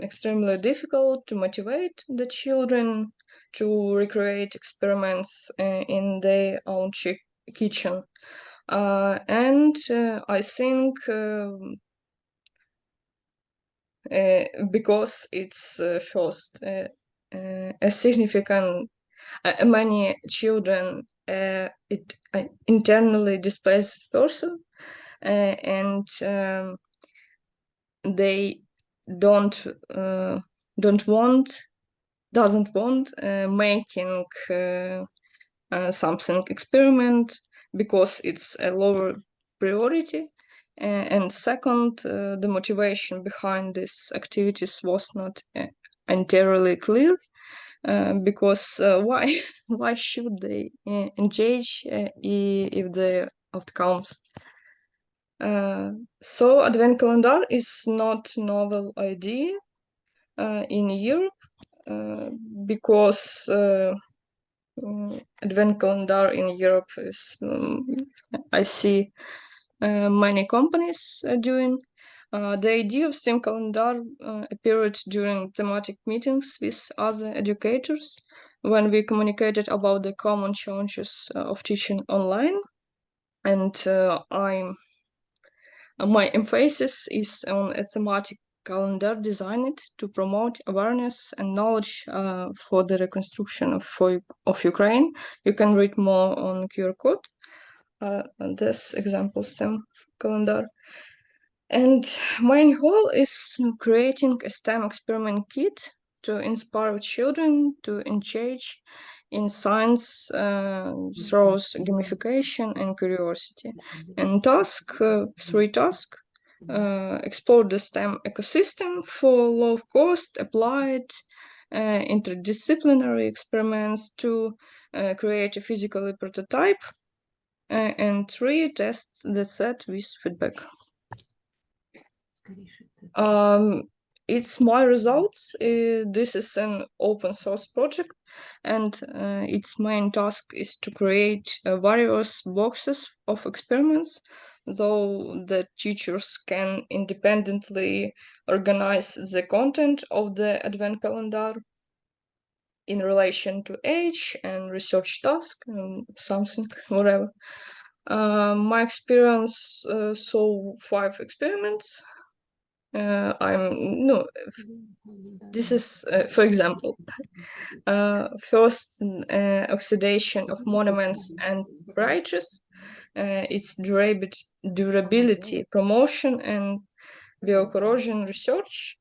extremely difficult to motivate the children to recreate experiments in their own kitchen. And I think because it's first a significant many children internally displaced person, and they doesn't want making something experiment because it's a lower priority. And second, the motivation behind these activities was not entirely clear, because why should they engage if the outcomes? So Advent Calendar is not novel idea in Europe, because Advent Calendar in Europe is I see many companies doing. The idea of STEM calendar appeared during thematic meetings with other educators when we communicated about the common challenges of teaching online. And my emphasis is on a thematic calendar designed to promote awareness and knowledge for the reconstruction of Ukraine. You can read more on QR code. This example STEM calendar. And my goal is creating a STEM experiment kit to inspire children to engage in science through gamification and curiosity. And three tasks: explore the STEM ecosystem for low-cost, applied, interdisciplinary experiments to create a physical prototype, and 3, test the set with feedback. It's my results. This is an open source project, and its main task is to create various boxes of experiments, though the teachers can independently organize the content of the Advent Calendar in relation to age and research task and something, whatever. My experience saw 5 experiments. This is, for example, first, oxidation of monuments and bridges, its durability, promotion, and biocorrosion research,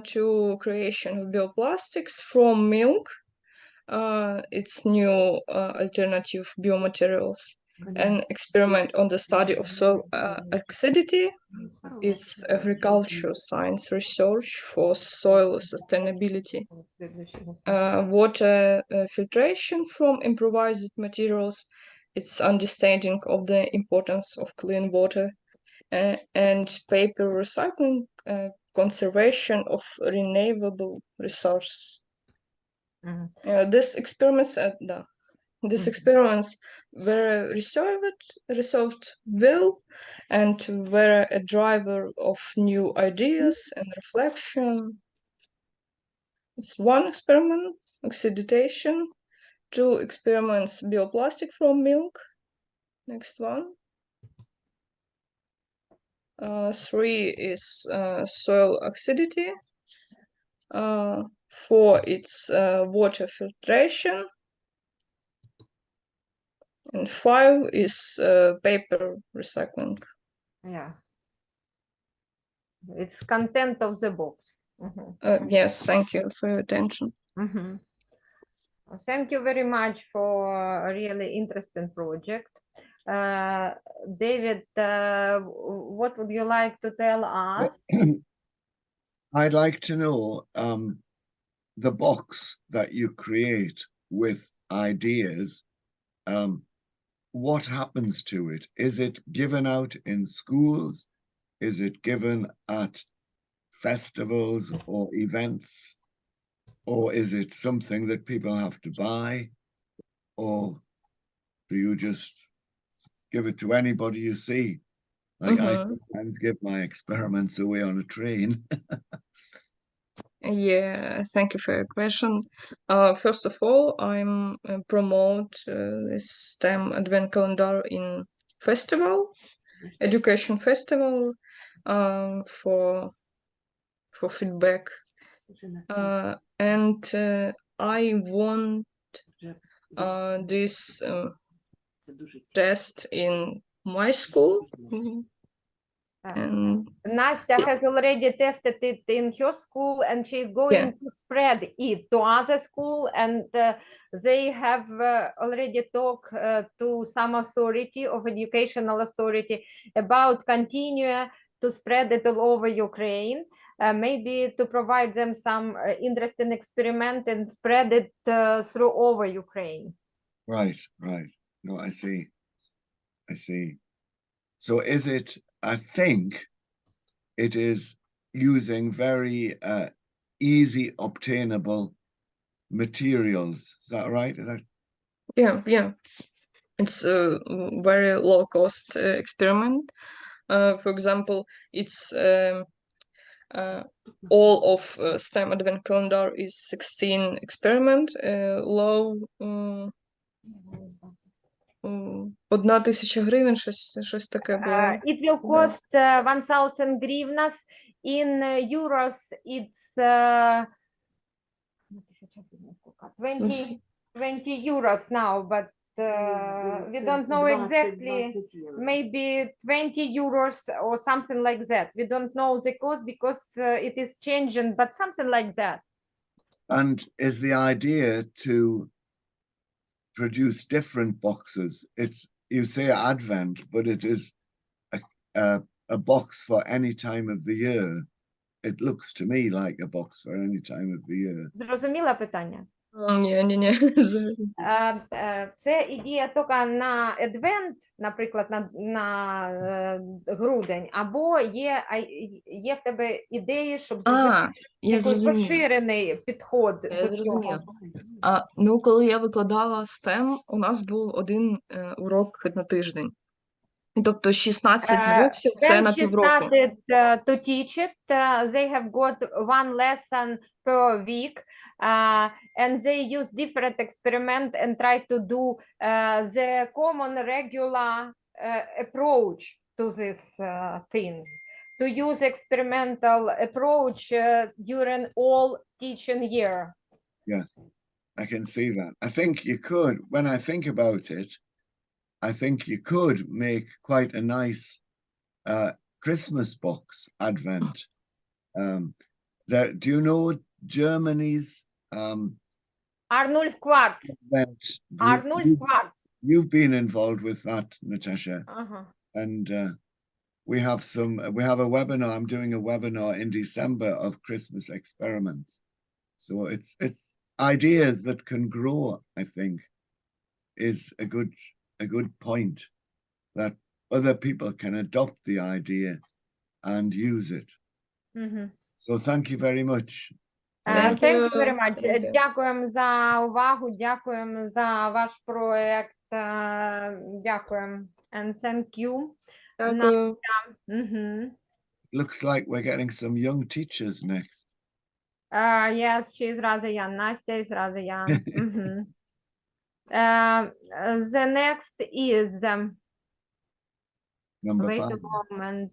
to creation of bioplastics from milk, its new alternative biomaterials, an experiment on the study of soil acidity. It's agricultural science research for soil sustainability. Water filtration from improvised materials. It's understanding of the importance of clean water. and paper recycling, conservation of renewable resources. Мгм. These experiments, these Mhm. experiments were resolved well and were a driver of new ideas and reflection. It's one experiment, oxidation, 2 experiments, bioplastic from milk. Next one. 3 is soil acidity. 4 it's water filtration. And 5 is paper recycling. Yeah. It's content of the box. Mhm. Yes, thank you for your attention. Mhm. Thank you very much for a really interesting project. David, what would you like to tell us? I'd like to know the box that you create with ideas. What happens to it? Is it given out in schools? Is it given at festivals or events? Or is it something that people have to buy? Or do you just give it to anybody you see? Like I sometimes give my experiments away on a train. Yeah, thank you for your question. First of all, I'm promote this STEM Advent Calendar in festival, education festival, for feedback. And I want this test in my school. And Nastya has already tested it in her school, and she's going to spread it to other school, and they have already talked to some authority of educational authority about continue to spread it all over Ukraine, maybe to provide them some interesting experiment and spread it through over Ukraine. Right. No, I see. So is it, I think it is using very easy obtainable materials. Is that right? yeah. It's a very low cost experiment. For example, it's all of STEM Advent Calendar is 16 experiment, low 1000 гривень, щось таке було. It will cost 1000 hryvnias. In euros, it's 20 euros now, but we don't know exactly. Maybe 20 euros or something like that. We don't know the cost because it is changing, but something like that. And is the idea to produce different boxes? It's, you say Advent, but it is a box for any time of the year. It looks to me like a box for any time of the year. Зрозуміла питання? Ні. Це ідея тільки на Advent, наприклад, на грудень, або є в тебе ідеї, щоб зробити якийсь поширений підход до цього? Ну, коли я викладала STEM, у нас був один урок на тиждень. Тобто 16 боксів – це на півроку. Started to teach it. They have got one lesson per week, and they use different experiment and try to do the common regular approach to these things. To use experimental approach during all teaching year. Yes, I can see that. I think you could, when I think about it, I think you could make quite a nice Christmas box Advent. Do you know Germany's Arnulf Quartz. Advent? Arnulf Quartz. You've been involved with that, Natasha. And we have a webinar. I'm doing a webinar in December of Christmas experiments. So it's ideas that can grow, I think, is a good point, that other people can adopt the idea and use it. Мгм. So thank you very much. Thank you very you. much. Thank you. Дякуємо за увагу, дякуємо за ваш проект. Дякуємо. And thank you. Дякую. Мгм. Looks like we're getting some young teachers next. Yes, she is rather young. Настя is rather young. Мгм. The next is, Number wait 5. a moment.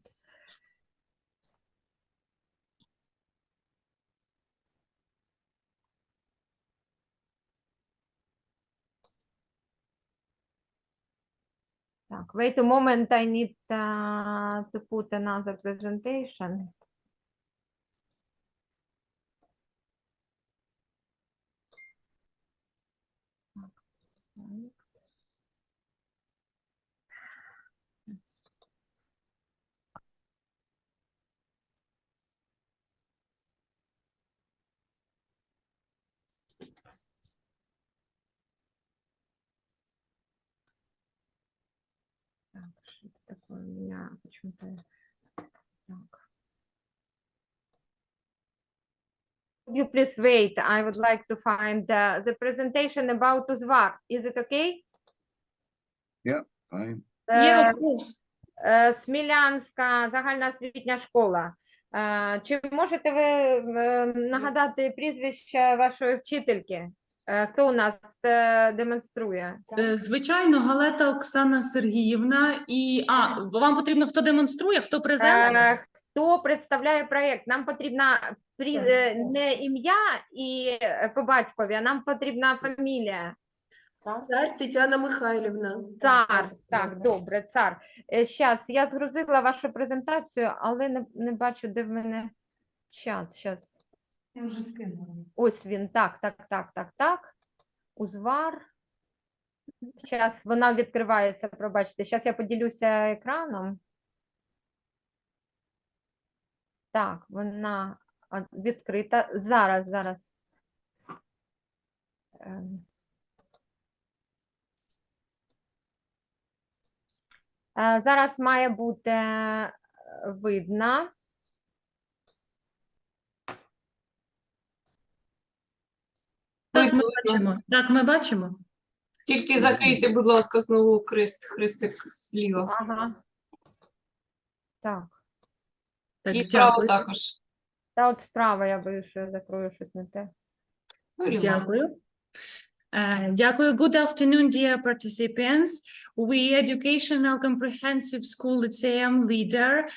Так, wait a moment, I need to put another presentation. Так, что это такое у меня? Почему-то так. Could you please wait? I would like to find the presentation about Uzvar. Is it okay? Fine. Yeah, of course. Смілянська загальноосвітня школа. Чи можете ви нагадати прізвище вашої вчительки? Хто у нас демонструє? Звичайно, Галета Оксана Сергіївна. І вам потрібно, хто демонструє, хто презентує? Хто представляє проєкт? Нам потрібно не ім'я і по батькові, а нам потрібна фамілія. Цар Тетяна Михайлівна. Цар, так, добре, цар. Щас, я згрузила вашу презентацію, але не бачу, де в мене чат. Щас. Я вже скинула. Ось він, так. Узвар. Щас вона відкривається, пробачте. Щас я поділюся екраном. Так, вона відкрита. Зараз. Зараз має бути видно. Так, ми бачимо. Так, ми бачимо. Тільки закрийте, будь ласка, знову хрестик зліва. Ага. Так. Так, І справа дякую. також. Та от справа, я боюсь, що я закрою щось не те. Ну, і ладно. Дякую. Дякую. Good afternoon, dear participants. We Educational Comprehensive School Lyceum leader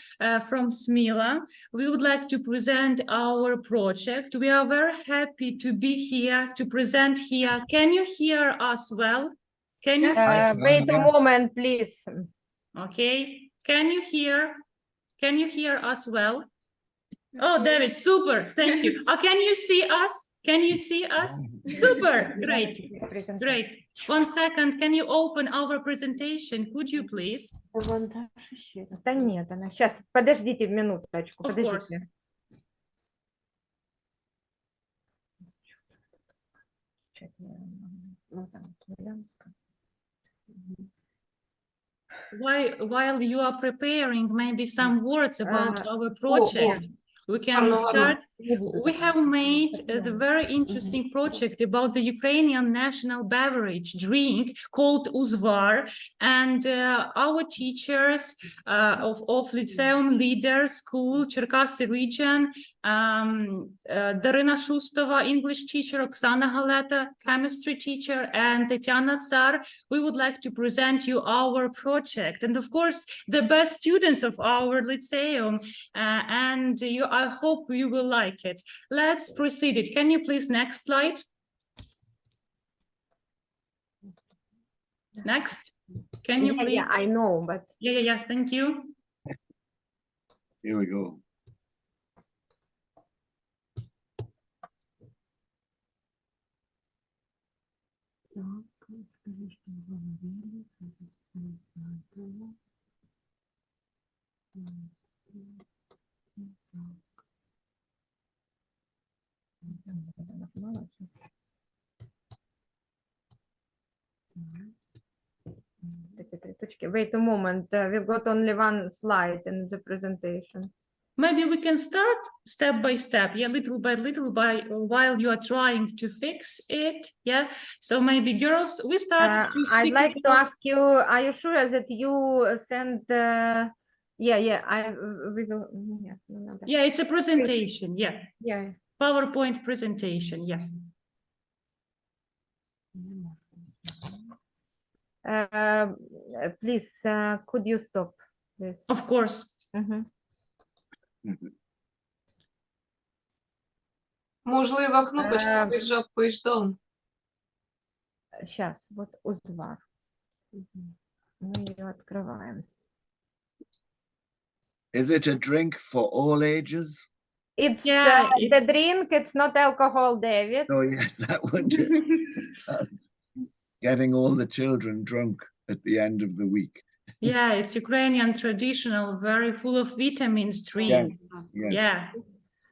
from Smila. We would like to present our project. We are very happy to be here to present here. Can you hear us well? Can you? Wait a moment, please. Okay. Can you hear us well? Oh, David, super. Thank you. Can you see us? Can you see us? Super. Great. 1 second. Can you open our presentation? Could you please? Да нет, она сейчас. Подождите минуточку. Of Подождите. course. Ну, там, Смілянська. While you are preparing, maybe some words about our project. We can start. We have made a very interesting project about the Ukrainian national beverage drink called Uzvar, and our teachers of Lyceum Leader School, Cherkasy region, Darina Shustova, English teacher, Oksana Galeta, chemistry teacher, and Tetiana Tsar, we would like to present you our project. And of course, the best students of our Lyceum, and I hope you will like it. Let's proceed it. Can you please next slide? Next. Can you please? Yeah, I know, but Yes, thank you. Here we go. Wait a moment. We've got only one slide in the presentation. Maybe we can start step by step, yeah, little by little, while you are trying to fix it, yeah. So maybe girls, we start to I'd speak like to about- ask you, are you sure that you sent we will, no, Yeah, it's a presentation, yeah. yeah. PowerPoint presentation, yeah. Please, could you stop this? Of course. Mhm. Можливо, кнопочка push down. Сейчас, вот узвар. Мы ее открываем. Is it a drink for all ages? It's Yeah, the drink, it's not alcohol, David. Oh, yes, that one. Getting all the children drunk at the end of the week. Yeah, it's Ukrainian traditional, very full of vitamins drink. Yes. Yeah.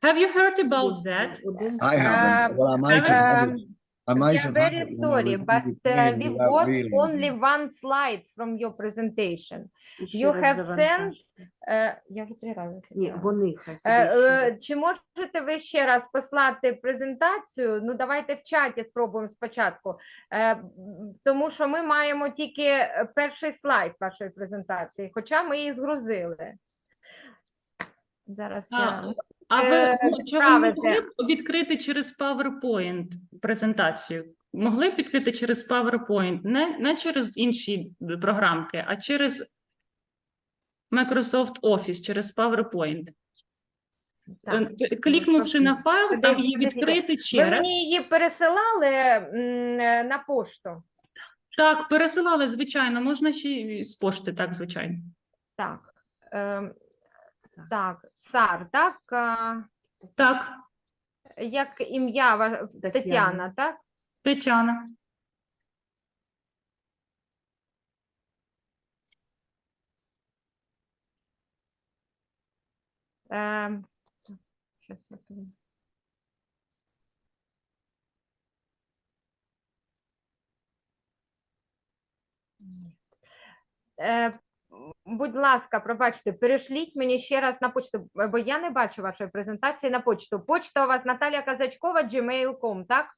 Have you heard about that? I haven't. Well, I might have had it. I We might are have had very it when I sorry, was in but Ukraine we without got realizing. only one slide from your presentation. You have sent... Я вже 3 рази. Ні, вони хай Чи можете ви ще раз послати презентацію? Ну, давайте в чаті спробуємо спочатку. Тому що ми маємо тільки перший слайд вашої презентації, хоча ми її згрузили. Зараз я... А ви, чи ви правите. могли б відкрити через PowerPoint презентацію? Могли б відкрити через PowerPoint, не через інші програмки, а через Microsoft Office, через PowerPoint. Так. Клікнувши на файл, там є Подождіть. відкрити Ви через. мені її пересилали на пошту? Так, пересилали, звичайно, можна ще й з пошти, так, звичайно. Так. Так, Сар, так? Так, Як ім'я Тетяна, так? Тетяна. Щас я подивлюсь. Будь ласка, пробачте, перешліть мені ще раз на почту, бо я не бачу вашої презентації на почту. Почта у вас Наталія Казачкова, gmail.com, так?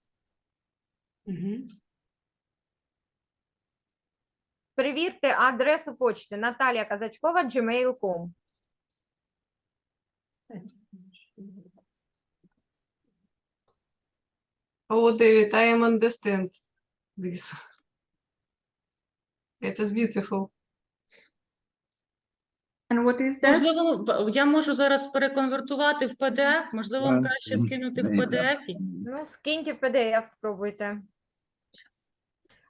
Перевірте адресу почти Наталія Казачкова, gmail.com. Oh, David, I am understand this. It is beautiful. And what is that? Можливо, я можу зараз переконвертувати в PDF, можливо, вам краще скинути в PDF. Ну, скиньте в PDF, спробуйте.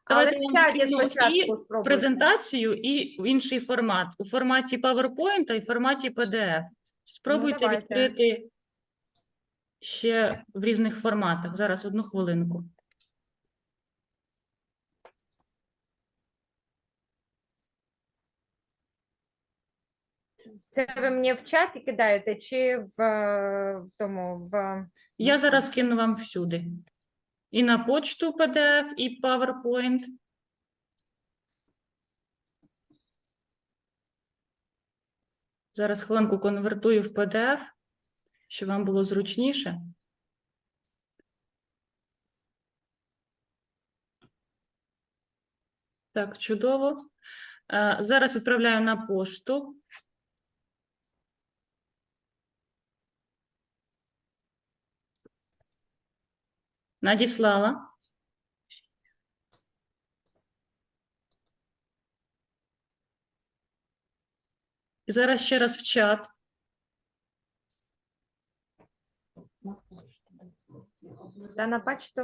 Давайте Але я в вам чаті скину спочатку і спробуйте. презентацію, і в інший формат. У форматі PowerPoint і в форматі PDF. Спробуйте давайте. відкрити ще в різних форматах. Зараз, одну хвилинку. Це ви мені в чаті кидаєте чи в тому Я зараз кину вам всюди. І на почту PDF, і PowerPoint. Зараз хвилинку конвертую в PDF, щоб вам було зручніше. Так, чудово. Зараз відправляю на пошту. Надіслала. І зараз ще раз в чат. Та на почту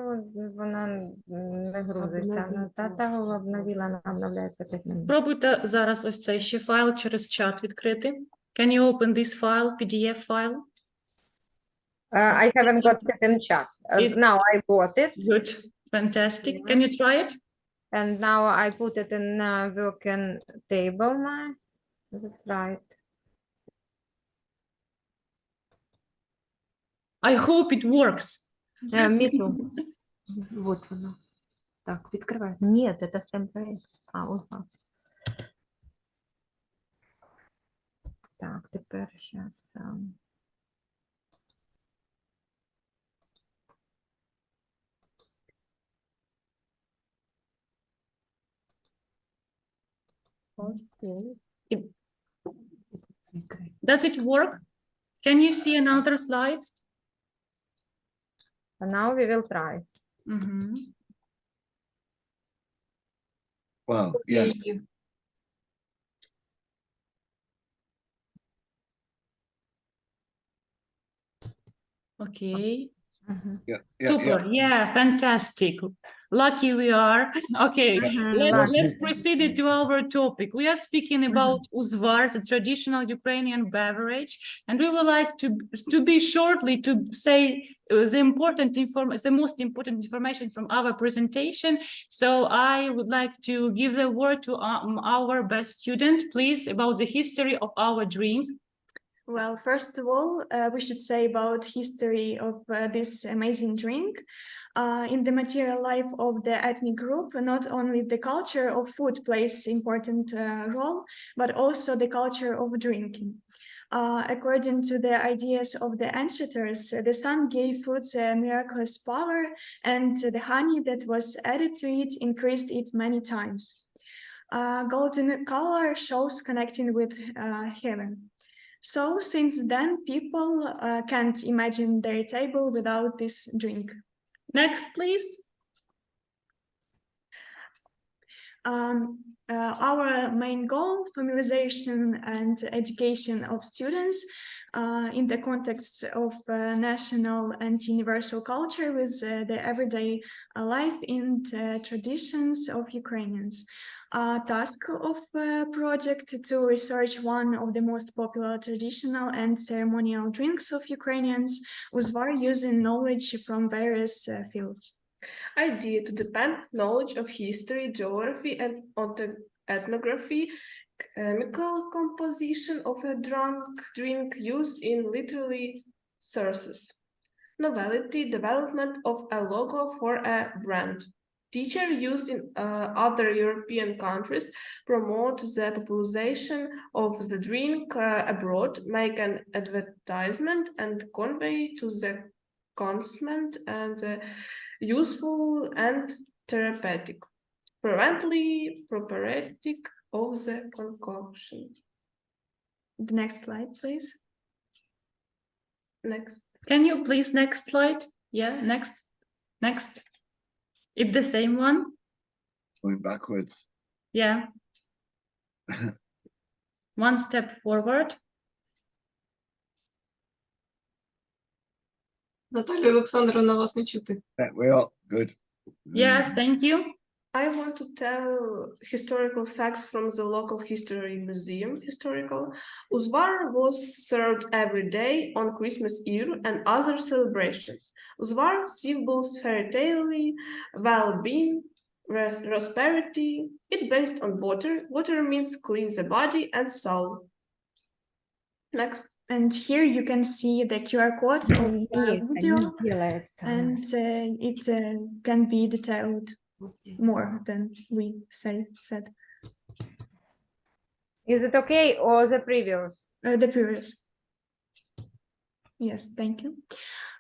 вона не грузиться. Та обновила, обновляється 5 минут. Спробуйте зараз ось цей ще файл через чат відкрити. Can you open this file, PDF file? I haven't got it in chat. Now I got it. Good, fantastic. Can you try it? And now I put it in working table now. That's right. I hope it works. Me too. Вот воно. Так, відкривай. Нет, это темплейт. Ось так. Так, тепер зараз. Окей. Does it work? Can you see another slide? Now we will try. Mhm. Well, yes. Okay. Yeah, yeah, Super. yeah. Yeah, fantastic. Lucky we are. Okay, let's lucky. proceed to our topic. We are speaking about uzvar, the traditional Ukrainian beverage, and we would like to be shortly to say the most important information from our presentation. So I would like to give the word to our best student, please, about the history of our drink. Well, first of all, we should say about history of this amazing drink. In the material life of the ethnic group, not only the culture of food plays important role, but also the culture of drinking. According to the ideas of the ancestors, the sun gave foods a miraculous power, and the honey that was added to it increased it many times. Golden color shows connecting with heaven. So since then, people can't imagine their table without this drink. Next, please. Our main goal, familiarization and education of students in the context of national and universal culture with the everyday life and traditions of Ukrainians. Task of project to research one of the most popular traditional and ceremonial drinks of Ukrainians, uzvar, using knowledge from various fields. Idea to depend knowledge of history, geography, and ethnography, chemical composition of a drink used in literary sources. Novelty, development of a logo for a brand. Teacher used in other European countries, promote the popularization of the drink abroad, make an advertisement and convey to the consumer and useful and therapeutic, prophylactic of the concoction. The next slide, please. Next. Can you please next slide? Yeah, next. It's the same one. Going backwards. Yeah. One step forward. Наталя Олександровна, вас не чути. We are good. Yes, thank you. I want to tell historical facts from the local history museum. Uzvar was served every day on Christmas Eve and other celebrations. Uzvar symbols fairy tale, well-being, prosperity. It's based on water. Water means clean the body and soul. Next. And here you can see the QR code of the video, and it can be detailed more than we said. Is it okay or the previous? The previous. Yes, thank you.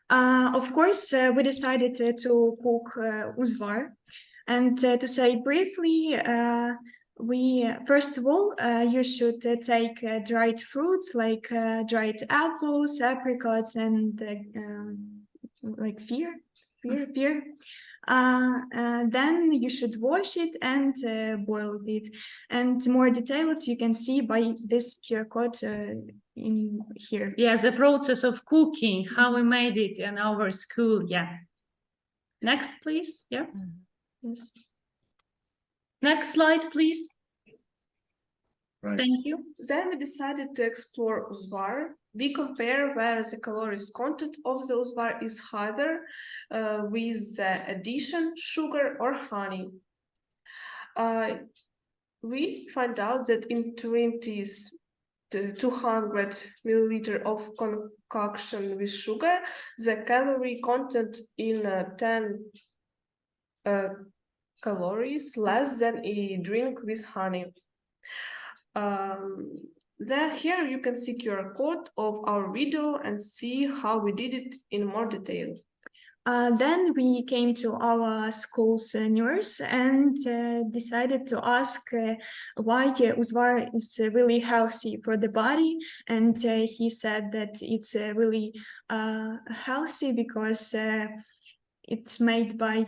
Of course, we decided to cook uzvar, and to say briefly, first of all, you should take dried fruits like dried apples, apricots, and like pear. Then you should wash it and boil it. And more detailed you can see by this QR code in here. Yeah, the process of cooking, how we made it in our school. Yeah. Next, please. Yeah. Yes. Next slide, please. Right. Thank you. Then we decided to explore uzvar. We compare where the calories content of the uzvar is higher with the addition sugar or honey. We find out that in 200 milliliter of concoction with sugar, the calorie content in 10 calories less than a drink with honey. Here you can see QR code of our video and see how we did it in more detail. Then we came to our school's nurse and decided to ask why Uzvar is really healthy for the body. And he said that it's really healthy because it's made by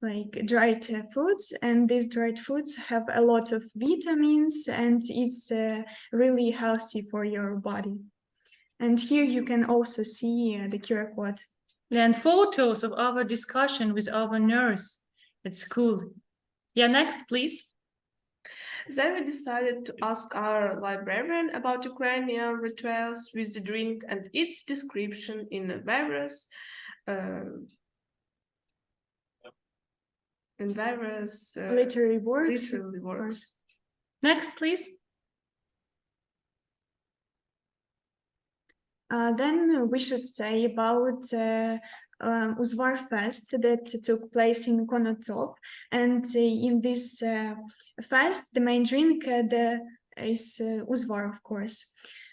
like dried foods, and these dried foods have a lot of vitamins, and it's really healthy for your body. And here you can also see the QR code. And photos of our discussion with our nurse at school. Yeah, next, please. Then we decided to ask our librarian about Ukrainian rituals with the drink and its description in various literary works. Next, please. Then we should say about Uzvar Fest that took place in Konotop, and in this fest the main drink is Uzvar, of course.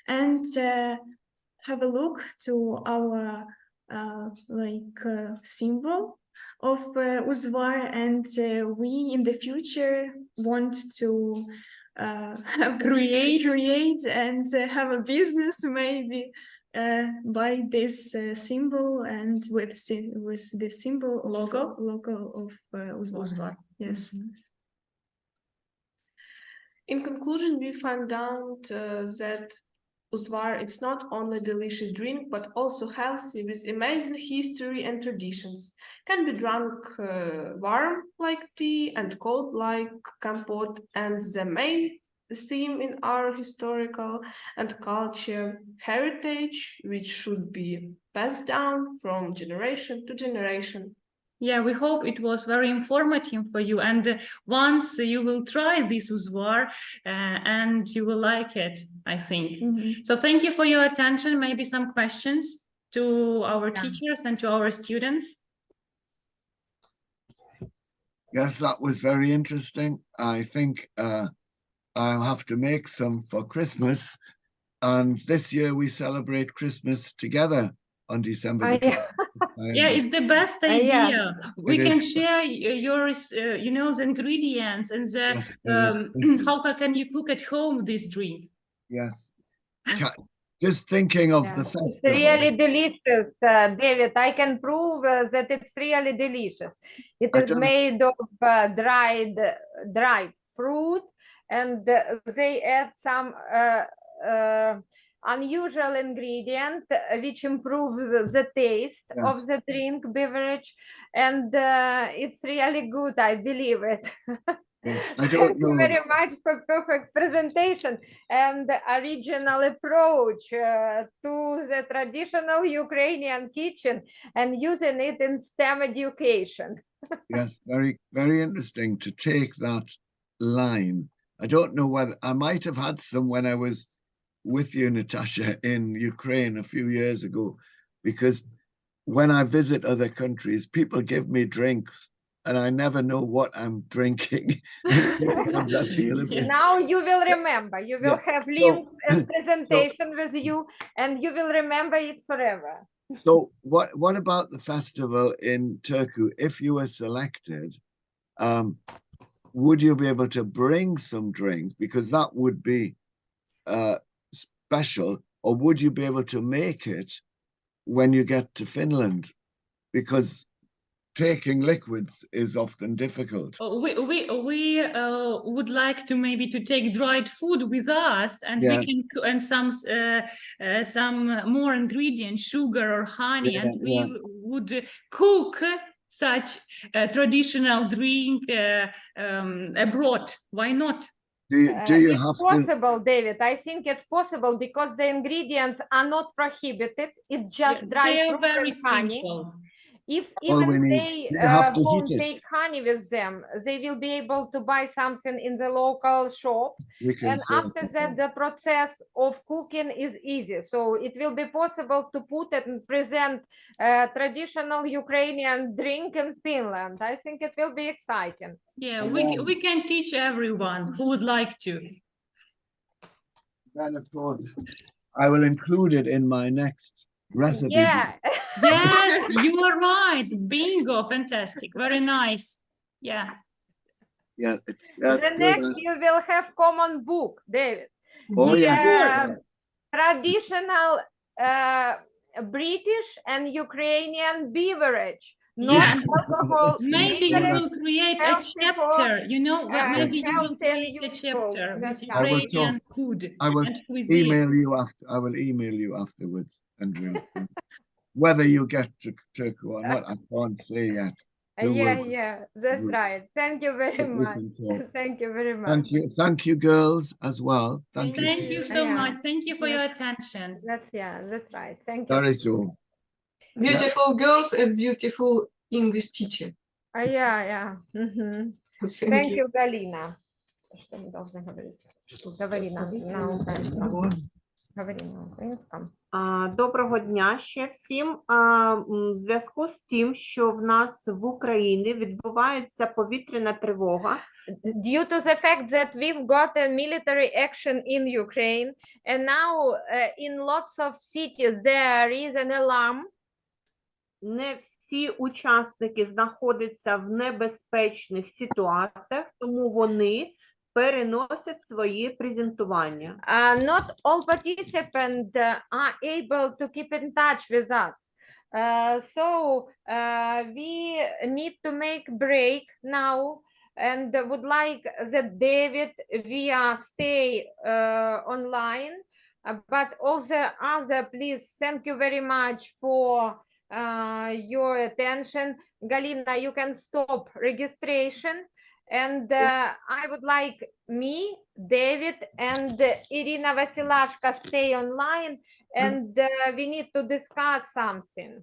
And have a look to our symbol of Uzvar, and we in the future want to create and have a business maybe by this symbol and with the symbol logo of Uzvar. Yes. In conclusion, we found out that Uzvar, it's not only a delicious drink, but also healthy with amazing history and traditions. Can be drunk warm like tea and cold like compote, and the main theme in our historical and culture heritage, which should be passed down from generation to generation. Yeah, we hope it was very informative for you, and once you will try this Uzvar and you will like it, I think. So thank you for your attention. Maybe some questions to our teachers and to our students. Yes, that was very interesting. I think I'll have to make some for Christmas. And this year we celebrate Christmas together on December the 12th. Yeah, it's the best idea. We can share your, the ingredients and the how can you cook at home this drink. Yes. Just thinking of the festival. It's really delicious, David. I can prove that it's really delicious. It is made of dried fruit, and they add some unusual ingredient which improves the taste of the drink beverage, and it's really good, I believe it. Thank you very much for perfect presentation and original approach to the traditional Ukrainian kitchen and using it in STEM education. Yes, very, very interesting to take that line. I don't know whether I might have had some when I was with you, Natasha, in Ukraine a few years ago, because when I visit other countries, people give me drinks and I never know what I'm drinking. Now you will remember. You will have links and presentation with you, and you will remember it forever. So what about the festival in Turku? If you were selected, would you be able to bring some drink? Because that would be special, or would you be able to make it when you get to Finland? Because taking liquids is often difficult. We would like to maybe to take dried food with us, and we can and some more ingredients, sugar or honey, and we would cook such a traditional drink abroad. Why not? It's possible, David. I think it's possible because the ingredients are not prohibited. It's just dried fruit and honey. If even they won't take honey with them, they will be able to buy something in the local shop. And after that, the process of cooking is easy. So it will be possible to put it and present traditional Ukrainian drink in Finland. I think it will be exciting. Yeah, we can teach everyone who would like to. then of course, I will include it in my next recipe. Yeah. Yes, you are right. Bingo, fantastic. Very nice. Yeah. Yeah, that's The good. next you will have common book, David. Oh, The, yeah. traditional British and Ukrainian beverage, not Yeah. alcohol. Maybe you beverage, will create a healthy for, chapter, you know, maybe you will healthy and create a useful. chapter with That's I will right. Ukrainian talk. food I will and cuisine. email you after. I will email you afterwards, and we'll see. Whether you get to Turkey or not, I can't say yet. You Yeah, will- yeah, that's will- right. Thank you very but we much. can talk. Thank you very much. Thank you, girls, as well. Thank you. Thank you so Yeah. much. Thank you for Yeah. your attention. That's right. Thank That you. is all. Beautiful girls and beautiful English teacher. Yeah. Мгм. Thank you, Галина. Что мы должны говорить? Говори на украинском. Говори на українському. Доброго дня ще всім. В зв'язку з тим, що в нас в Україні відбувається повітряна тривога. Due to the fact that we've got a military action in Ukraine, and now in lots of cities there is an alarm. Не всі учасники знаходяться в небезпечних ситуаціях, тому вони переносять свої презентування. Not all participants are able to keep in touch with us. So we need to make break now, and would like that David via stay online, but also other, please, thank you very much for your attention. Galina, you can stop registration. And I would like me, David, and Irina Vasilashka stay online, and we need to discuss something.